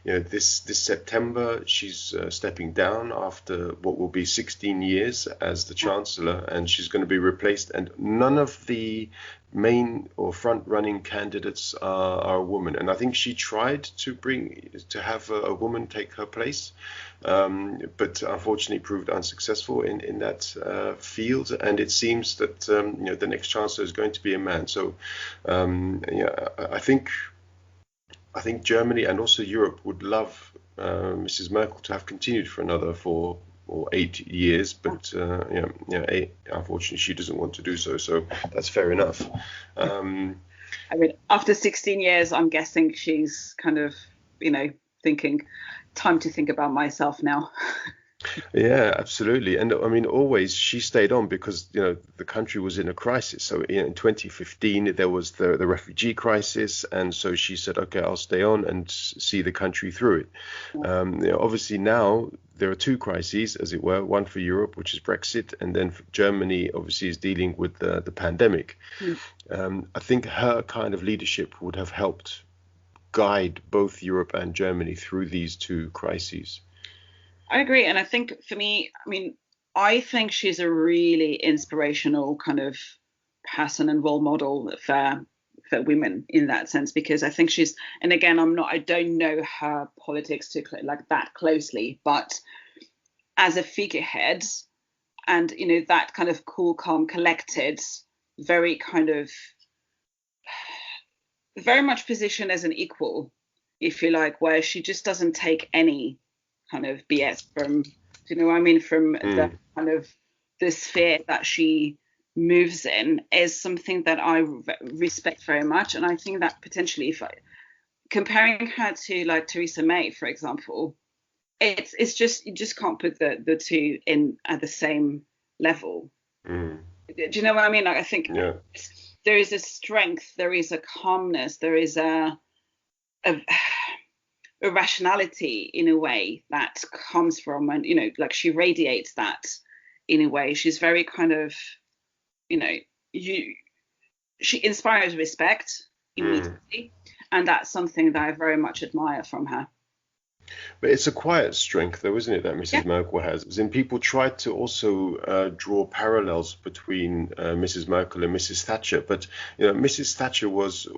this September she's stepping down after what will be 16 years as the Chancellor, and she's going to be replaced, and none of the main or front running candidates are a woman, and I think she tried to have a woman take her place, but unfortunately proved unsuccessful in that field, and it seems that the next Chancellor is going to be a man. So I think Germany and also Europe would love Mrs. Merkel to have continued for another 4 or 8 years, but unfortunately she doesn't want to do so. So that's fair enough.
I mean, after 16 years, I'm guessing she's kind of, thinking, time to think about myself now.
Yeah, absolutely. And I mean, always she stayed on because, the country was in a crisis. So in 2015, there was the refugee crisis. And so she said, okay, I'll stay on and see the country through it. Obviously now there are two crises, as it were, one for Europe, which is Brexit, and then Germany obviously is dealing with the pandemic.
Mm.
I think her kind of leadership would have helped guide both Europe and Germany through these two crises.
I agree. And I think for me, I mean, I think she's a really inspirational kind of person and role model for women in that sense, because I think she's, and again, I don't know her politics too like that closely, but as a figurehead, and that kind of cool, calm, collected, very kind of very much positioned as an equal, if you like, where she just doesn't take any kind of BS from, do you know what I mean, from the
Mm,
kind of the sphere that she moves in, is something that I respect very much. And I think that potentially, if comparing her to like Theresa May, for example, it's just, you just can't put the two in at the same level.
mm,
Do you know what I mean? Like, I think
yeah.
there is a strength, there is a calmness, there is a, a rationality in a way that comes from, and like she radiates that in a way. She's very kind of, you know, you she inspires respect
Mm.
immediately, and that's something that I very much admire from her.
But it's a quiet strength, though, isn't it, that
Yeah.
Mrs. Merkel has? As in, people try to also draw parallels between Mrs. Merkel and Mrs. Thatcher, but Mrs. Thatcher was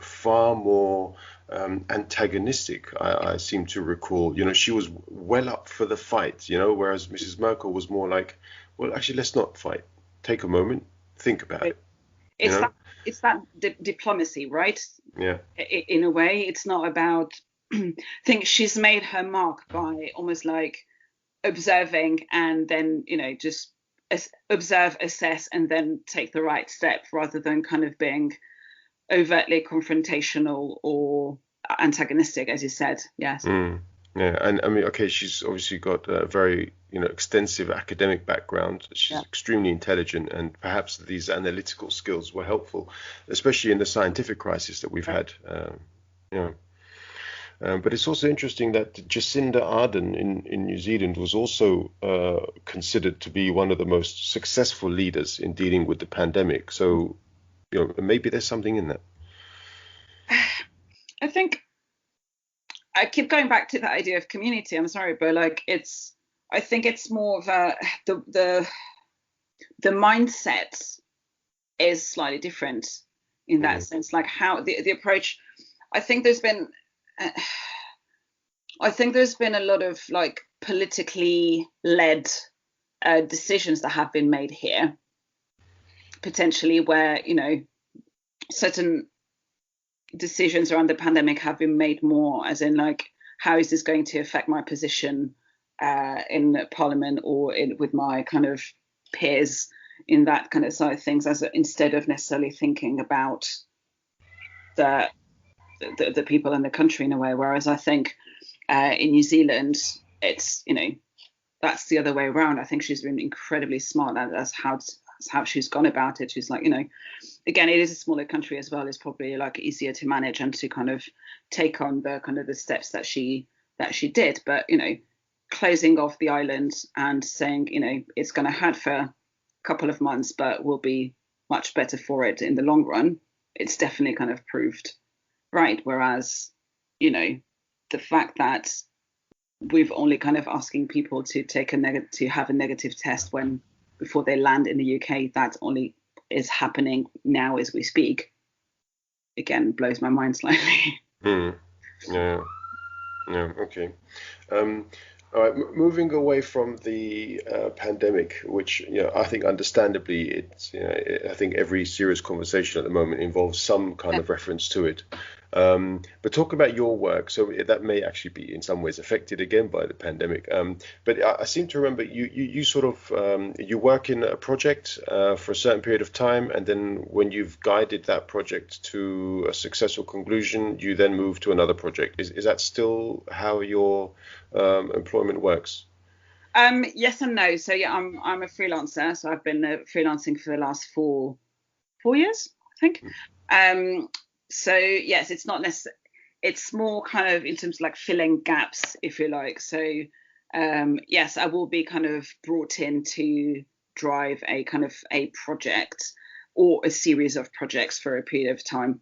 far more antagonistic. I seem to recall. She was well up for the fight. Whereas Mrs. Merkel was more like, well, actually, let's not fight. Take a moment, think about it. You
It's
know?
that it's that diplomacy, right?
Yeah.
In a way, it's not about. I think she's made her mark by almost like observing, and then just observe, assess, and then take the right step, rather than kind of being overtly confrontational or antagonistic, as you said. Yes.
Mm, yeah, and I mean, okay, she's obviously got a very, extensive academic background. She's
Yeah.
extremely intelligent, and perhaps these analytical skills were helpful, especially in the scientific crisis that we've had. You know. But it's also interesting that Jacinda Ardern in New Zealand was also considered to be one of the most successful leaders in dealing with the pandemic. So, maybe there's something in that.
I think I keep going back to that idea of community. I'm sorry, but like I think it's more of a the mindset is slightly different in that
Mm,
sense. Like how the approach. I think there's been uh, I think there's been a lot of like politically led decisions that have been made here, potentially where certain decisions around the pandemic have been made more as in like, how is this going to affect my position in Parliament, or with my kind of peers in that kind of side of things, as instead of necessarily thinking about the the people in the country in a way. Whereas I think in New Zealand, it's that's the other way around. I think she's been incredibly smart as how she's gone about it. She's like, again, it is a smaller country as well. It's probably like easier to manage and to kind of take on the kind of the steps that she did. But closing off the island and saying, it's going to hurt for a couple of months, but we'll be much better for it in the long run. It's definitely kind of proved right. Whereas, the fact that we've only kind of asking people to have a negative test when before they land in the UK, that only is happening now as we speak. Again, blows my mind slightly.
mm, yeah, yeah, okay. Um, all right, moving away from the pandemic, which I think understandably it's I think every serious conversation at the moment involves some kind of reference to it. But talk about your work. So that may actually be in some ways affected again by the pandemic. But I seem to remember you sort of you work in a project for a certain period of time, and then when you've guided that project to a successful conclusion, you then move to another project. Is that still how your employment works?
Yes and no. So yeah, I'm a freelancer. So I've been freelancing for the last four years, I think. Um, so yes, it's not necessarily. It's more kind of in terms of like filling gaps, if you like. So yes, I will be kind of brought in to drive a kind of a project or a series of projects for a period of time.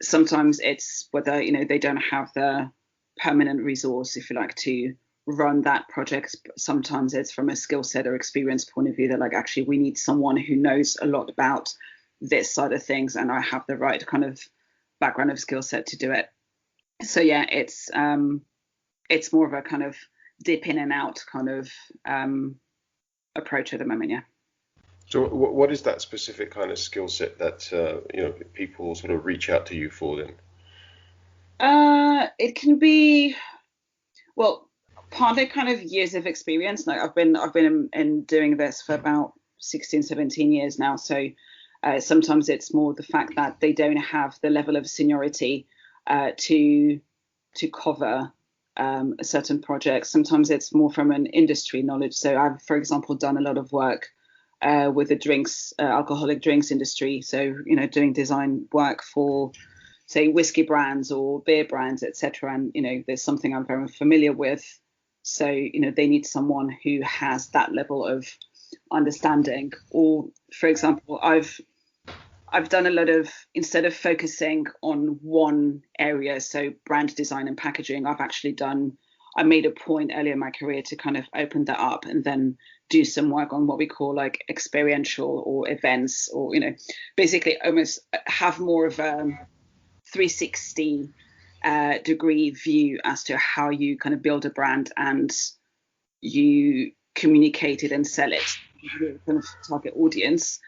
Sometimes it's whether they don't have the permanent resource, if you like, to run that project. Sometimes it's from a skill set or experience point of view that like actually we need someone who knows a lot about this side of things, and I have the right kind of background of skill set to do it. So yeah, it's more of a kind of dip in and out kind of approach at the moment. Yeah.
So what is that specific kind of skill set that people sort of reach out to you for then?
It can be, well, partly kind of years of experience. Like I've been in doing this for about 16, 17 years now. So sometimes it's more the fact that they don't have the level of seniority to cover a certain project. Sometimes it's more from an industry knowledge. So I've, for example, done a lot of work with the alcoholic drinks industry. So doing design work for, say, whiskey brands or beer brands, etc. And there's something I'm very familiar with. So they need someone who has that level of understanding. Or, for example, I've done a lot of, instead of focusing on one area, so brand design and packaging, I made a point earlier in my career to kind of open that up and then do some work on what we call like experiential or events, or basically almost have more of a 360 degree view as to how you kind of build a brand and you communicate it and sell it to your kind of target audience,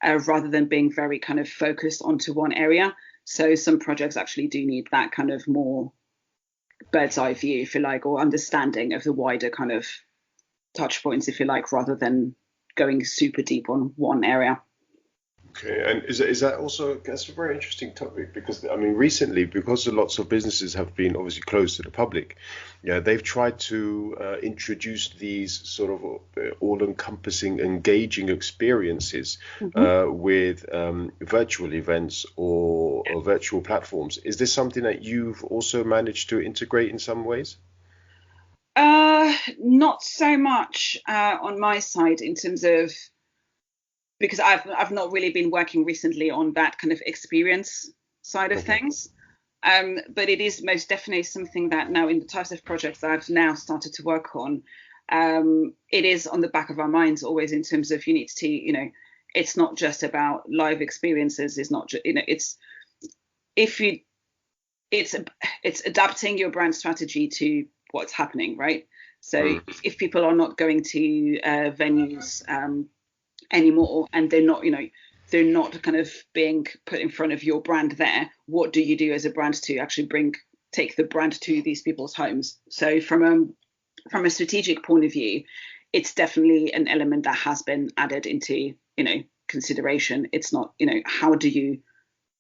rather than being very kind of focused onto one area. So some projects actually do need that kind of more bird's eye view, if you like, or understanding of the wider kind of touch points, if you like, rather than going super deep on one area.
Okay, and is that also, that's a very interesting topic, because I mean recently, because lots of businesses have been obviously closed to the public, yeah, they've tried to introduce these sort of all-encompassing, engaging experiences with virtual events or virtual platforms. Is this something that you've also managed to integrate in some ways?
Not so much on my side, in terms of, because I've not really been working recently on that kind of experience side of things. But it is most definitely something that now, in the types of projects that I've now started to work on, it is on the back of our minds always, in terms of you need to, it's not just about live experiences. It's not just, if you, it's adapting your brand strategy to what's happening, right? So if people are not going to venues anymore, and they're not kind of being put in front of your brand there, what do you do as a brand to actually take the brand to these people's homes? So from a strategic point of view, it's definitely an element that has been added into consideration. It's not, how do you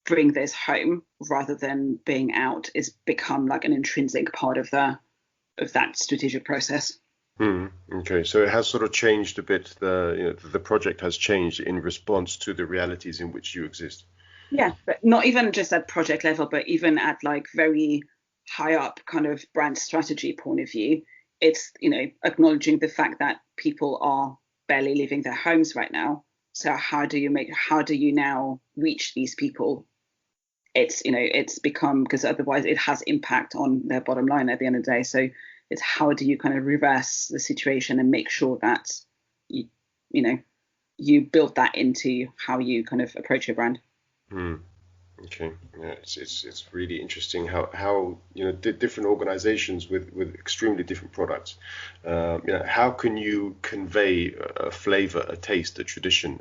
bring this home rather than being out, is become like an intrinsic part of that strategic process.
Okay, so it has sort of changed a bit. The project has changed in response to the realities in which you exist.
Yeah, but not even just at project level, but even at like very high up kind of brand strategy point of view. It's acknowledging the fact that people are barely leaving their homes right now. So how do you now reach these people? It's become, because otherwise it has impact on their bottom line at the end of the day. So it's how do you kind of reverse the situation and make sure that you build that into how you kind of approach your brand.
Okay, yeah, it's really interesting how different organizations with extremely different products, how can you convey a flavor, a taste, a tradition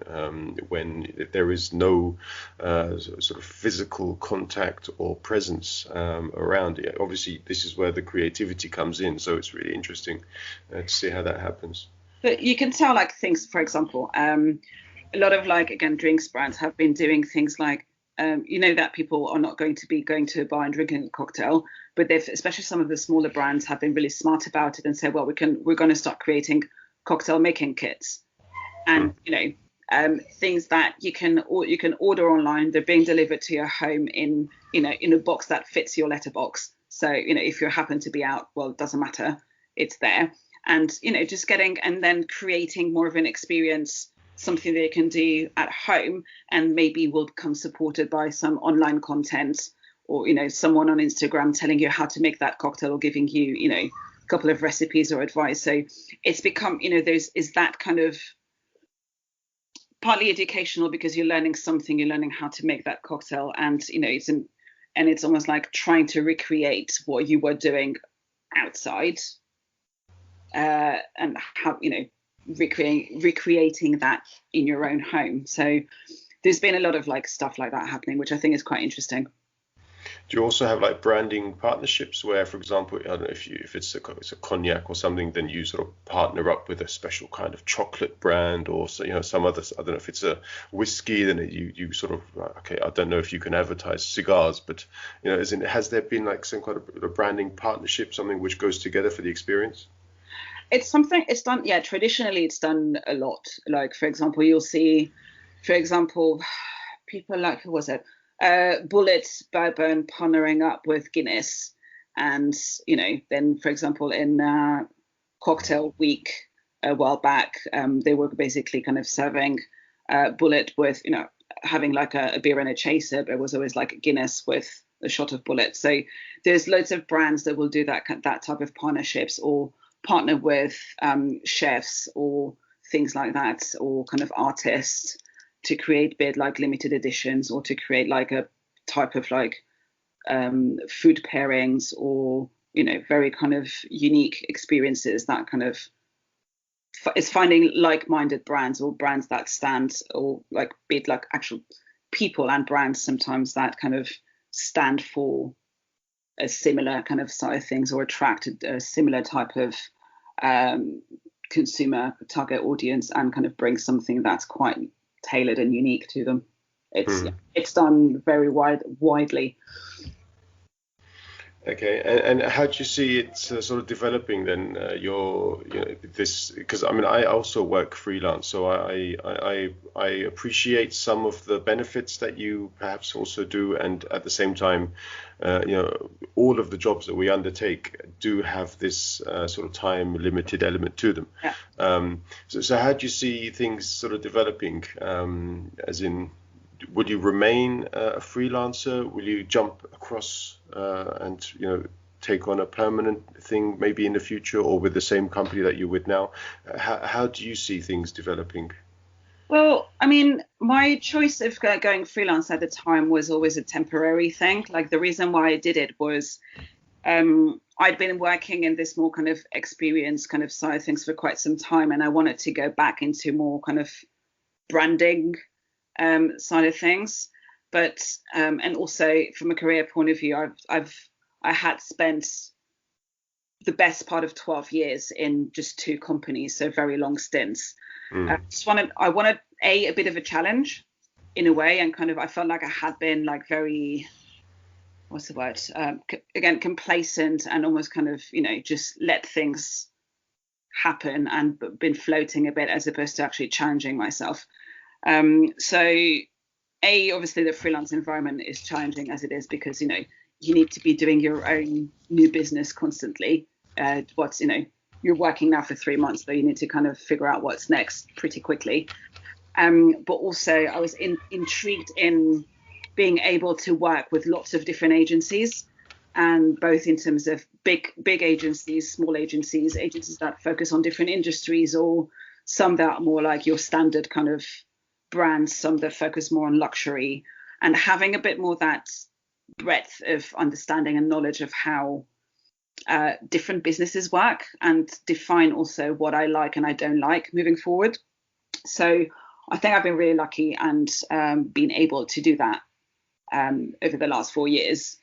when there is no sort of physical contact or presence around it? Obviously, this is where the creativity comes in, so it's really interesting to see how that happens.
But you can tell, like, things, for example, a lot of, like, again, drinks brands have been doing things like you know that people are not going to be going to a bar and drinking a cocktail, but they've, especially some of the smaller brands, have been really smart about it and said, well, we're going to start creating cocktail making kits, and things that you can order online. They're being delivered to your home in a box that fits your letterbox. So if you happen to be out, well, it doesn't matter, it's there. And just getting and then creating more of an experience, something they can do at home, and maybe will become supported by some online content, or someone on Instagram telling you how to make that cocktail, or giving you a couple of recipes or advice. So it's become there's that kind of partly educational, because you're learning something, you're learning how to make that cocktail, and it's almost like trying to recreate what you were doing outside, and how recreating that in your own home. So there's been a lot of stuff like that happening, which I think is quite interesting.
Do you also have branding partnerships where, for example, I don't know if it's a cognac or something, then you sort of partner up with a special kind of chocolate brand, or some other, I don't know if it's a whiskey, then you sort of, okay, I don't know if you can advertise cigars, but has there been some kind of a branding partnership, something which goes together for the experience?
It's done, yeah, traditionally it's done a lot. For example, you'll see, people who was it? Bullet Bourbon partnering up with Guinness, and then, for example, in Cocktail Week a while back, they were basically kind of serving Bullet with having a beer and a chaser, but it was always Guinness with a shot of Bullet. So there's loads of brands that will do that type of partnerships, or partner with chefs or things like that, or kind of artists, to create bit limited editions, or to create a type of food pairings, or very kind of unique experiences, that kind of is finding like-minded brands, or brands that stand, or bit actual people and brands sometimes that kind of stand for a similar kind of side of things, or attract a similar type of consumer target audience, and kind of bring something that's quite tailored and unique to them. It's done very widely.
Okay, and how do you see it sort of developing then? This, because I mean, I also work freelance, so I appreciate some of the benefits that you perhaps also do, and at the same time, all of the jobs that we undertake do have this sort of time limited element to them.
Yeah.
So how do you see things sort of developing? As in, would you remain a freelancer? Will you jump across and take on a permanent thing maybe in the future, or with the same company that you're with now? How do you see things developing?
Well, I mean, my choice of going freelance at the time was always a temporary thing. The reason why I did it was I'd been working in this more kind of experience kind of side of things for quite some time, and I wanted to go back into more kind of branding side of things. But and also from a career point of view, I had spent the best part of 12 years in just two companies, so very long stints. I wanted a bit of a challenge in a way, and kind of I felt like I had been very, what's the word, again, complacent, and almost kind of just let things happen, and been floating a bit, as opposed to actually challenging myself. So obviously the freelance environment is challenging as it is, because you need to be doing your own new business constantly. You're working now for 3 months, so you need to kind of figure out what's next pretty quickly. But also I was intrigued in being able to work with lots of different agencies, and both in terms of big agencies, small agencies that focus on different industries, or some that are more like your standard kind of brands, some that focus more on luxury, and having a bit more that breadth of understanding and knowledge of how different businesses work, and define also what I like and I don't like moving forward. So I think I've been really lucky, and been able to do that over the last 4 years.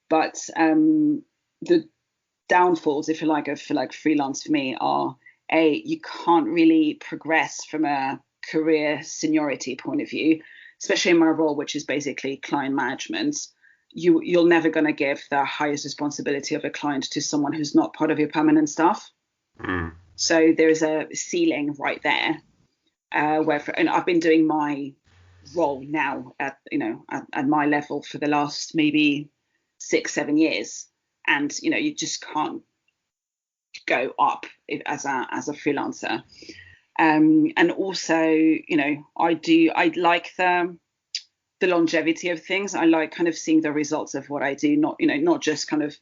But the downfalls, if you like, of freelance for me are, you can't really progress from a career seniority point of view. especially in my role, which is basically client management, you're never going to give the highest responsibility of a client to someone who's not part of your permanent staff. So there's a ceiling right there, and I've been doing my role now at my level for the last maybe 6-7 years, and you just can't go up as a freelancer. And also, I like the longevity of things. I like kind of seeing the results of what I do, not just kind of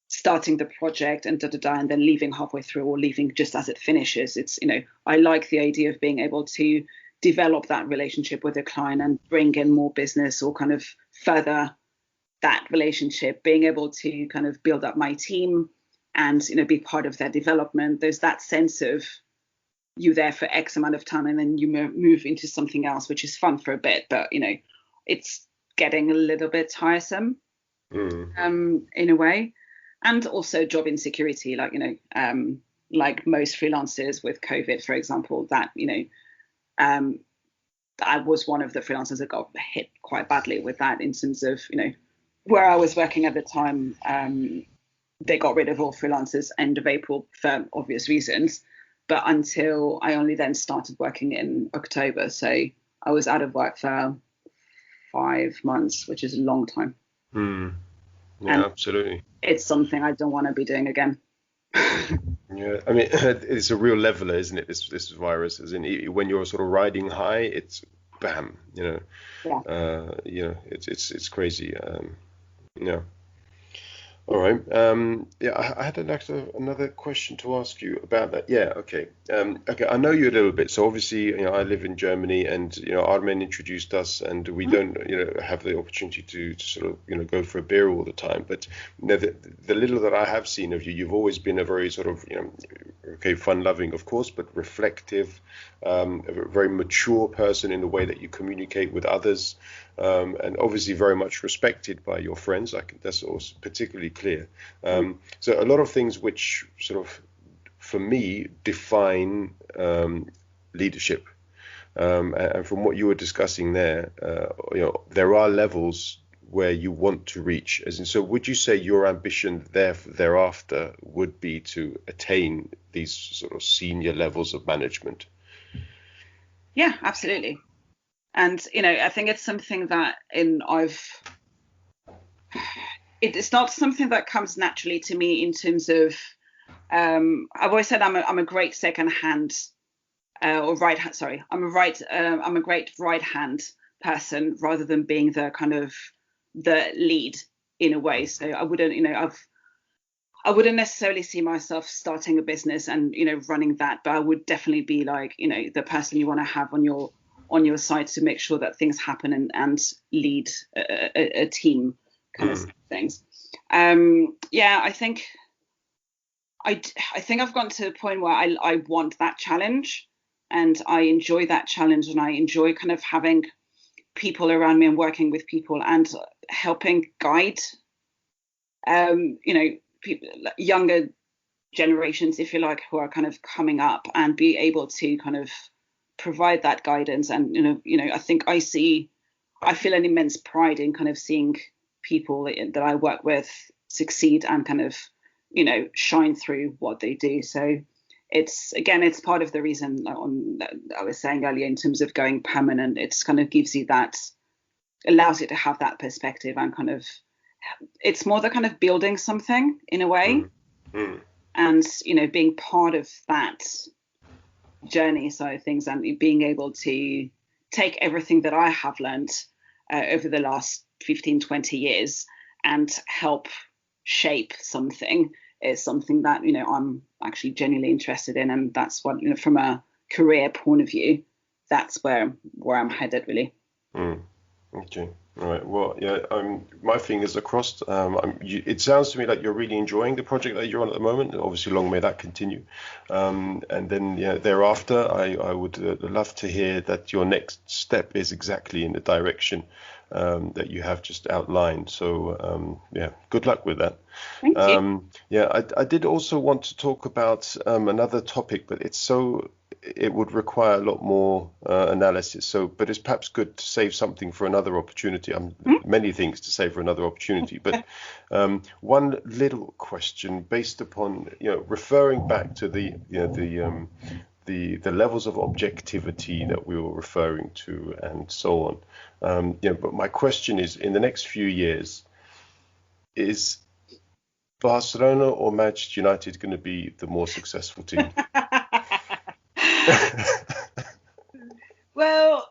starting the project and and then leaving halfway through or leaving just as it finishes. It's, I like the idea of being able to develop that relationship with a client and bring in more business or kind of further that relationship, being able to kind of build up my team and, be part of their development. There's that sense of you there for X amount of time and then you move into something else, which is fun for a bit, but, it's getting a little bit tiresome in a way. And also job insecurity, like most freelancers with COVID, for example, that, I was one of the freelancers that got hit quite badly with that in terms of, where I was working at the time. They got rid of all freelancers end of April for obvious reasons. But until I only then started working in October. So I was out of work for 5 months, which is a long time.
Yeah, and absolutely.
It's something I don't want to be doing again.
Yeah, I mean, it's a real leveler, isn't it? This virus, as in when you're sort of riding high, it's bam,
Yeah.
It's crazy. Yeah. All right. Yeah, I had another question to ask you about that. Yeah. Okay. Okay. I know you a little bit. So obviously, I live in Germany, and Armen introduced us, and we don't, have the opportunity to sort of, go for a beer all the time. But the little that I have seen of you, you've always been a very sort of, fun-loving, of course, but reflective, a very mature person in the way that you communicate with others. And obviously very much respected by your friends. That's also particularly clear. So a lot of things which sort of, for me, define leadership. And from what you were discussing there, there are levels where you want to reach. So would you say your ambition thereafter would be to attain these sort of senior levels of management?
Yeah, absolutely. And, I think it's something that it's not something that comes naturally to me in terms of, I've always said I'm a great second-hand, I'm a great right-hand person rather than being the kind of the lead in a way. So I wouldn't, I wouldn't necessarily see myself starting a business and, running that, but I would definitely be like, the person you want to have on your side to make sure that things happen and lead a team kind of things. Yeah, I think I've gotten to a point where I want that challenge and I enjoy that challenge and I enjoy kind of having people around me and working with people and helping guide, people, younger generations, if you like, who are kind of coming up and be able to kind of provide that guidance. And I think I feel an immense pride in kind of seeing people that I work with succeed and kind of shine through what they do. So it's part of the reason that I was saying earlier in terms of going permanent. It's kind of gives you that, allows you to have that perspective and kind of, it's more the kind of building something in a way. And being part of that journey side of things and being able to take everything that I have learned over the last 15-20 years and help shape something is something that I'm actually genuinely interested in, and that's what from a career point of view, that's where I'm headed really.
Okay. All right. Well, yeah. My fingers are crossed. It sounds to me like you're really enjoying the project that you're on at the moment. Obviously, long may that continue. And then, thereafter, I would love to hear that your next step is exactly in the direction that you have just outlined. So, good luck with that.
Thank you.
Yeah, I did also want to talk about another topic, but it's so it would require a lot more analysis. So, but it's perhaps good to save something for another opportunity. Many things to save for another opportunity. But one little question based upon, referring back to the levels of objectivity that we were referring to and so on. But my question is, in the next few years, is Barcelona or Manchester United going to be the more successful team?
Well,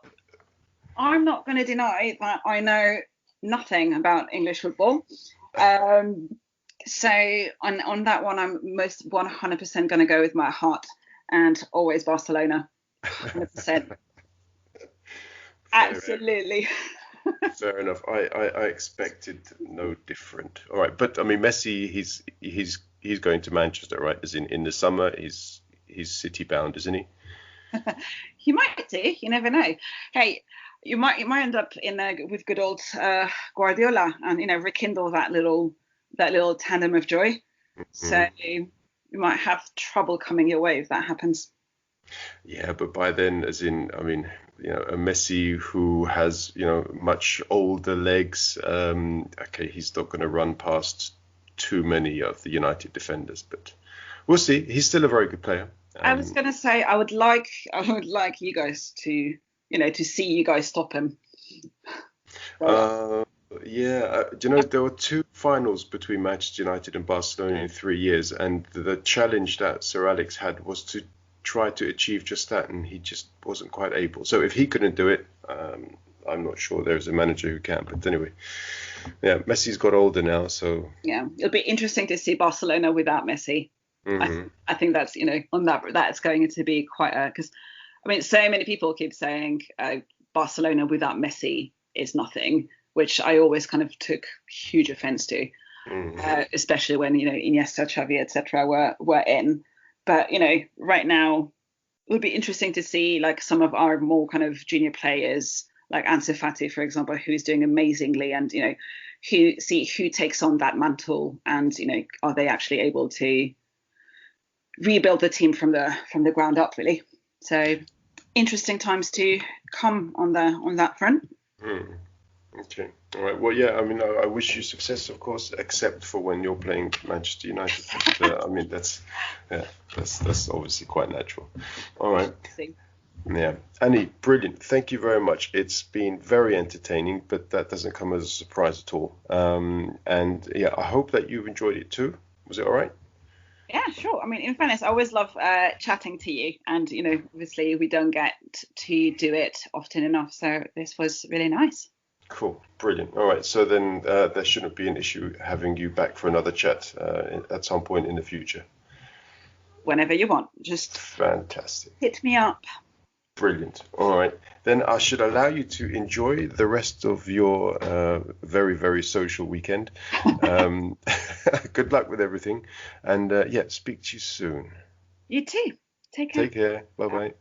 I'm not going to deny that I know nothing about English football. So on that one, I'm most 100% going to go with my heart and always Barcelona. 100%. Absolutely.
Fair enough. I expected no different. All right, but I mean Messi, he's going to Manchester, right? As in the summer, he's city bound, isn't he?
He might do. You never know. Hey, you might end up with good old Guardiola and rekindle that little tandem of joy. Mm-hmm. So you might have trouble coming your way if that happens.
Yeah, but by then, as in, I mean, a Messi who has, much older legs. Okay, he's not going to run past too many of the United defenders, but we'll see. He's still a very good player.
I was going to say, I would like you guys to, to see you guys stop him.
Yeah, there were 2 finals between Manchester United and Barcelona in 3 years, and the challenge that Sir Alex had was to try to achieve just that, and he just wasn't quite able. So if he couldn't do it, I'm not sure there's a manager who can. But anyway, yeah, Messi's got older now, so
yeah, it'll be interesting to see Barcelona without Messi. Mm-hmm. I think that's on that's going to be quite because I mean so many people keep saying Barcelona without Messi is nothing, which I always kind of took huge offense to, especially when Iniesta, Xavi, etc. were in. But right now it would be interesting to see like some of our more kind of junior players, like Ansu Fati, for example, who's doing amazingly, and who takes on that mantle, and are they actually able to rebuild the team from the ground up, really. So interesting times to come on that front.
Okay. All right. Well, yeah. I mean, I wish you success, of course, except for when you're playing Manchester United. But, I mean, that's obviously quite natural. All right. Yeah. Annie, brilliant. Thank you very much. It's been very entertaining, but that doesn't come as a surprise at all. And yeah, I hope that you've enjoyed it too. Was it all right?
Yeah, sure. I mean, in fairness, I always love chatting to you, and obviously we don't get to do it often enough, so this was really nice.
Cool, brilliant. All right, so then there shouldn't be an issue having you back for another chat at some point in the future.
Whenever you want, just
fantastic.
Hit me up.
Brilliant. All right, then I should allow you to enjoy the rest of your very, very social weekend. Good luck with everything, and speak to you soon.
You too. Take care.
Take care. Bye-bye.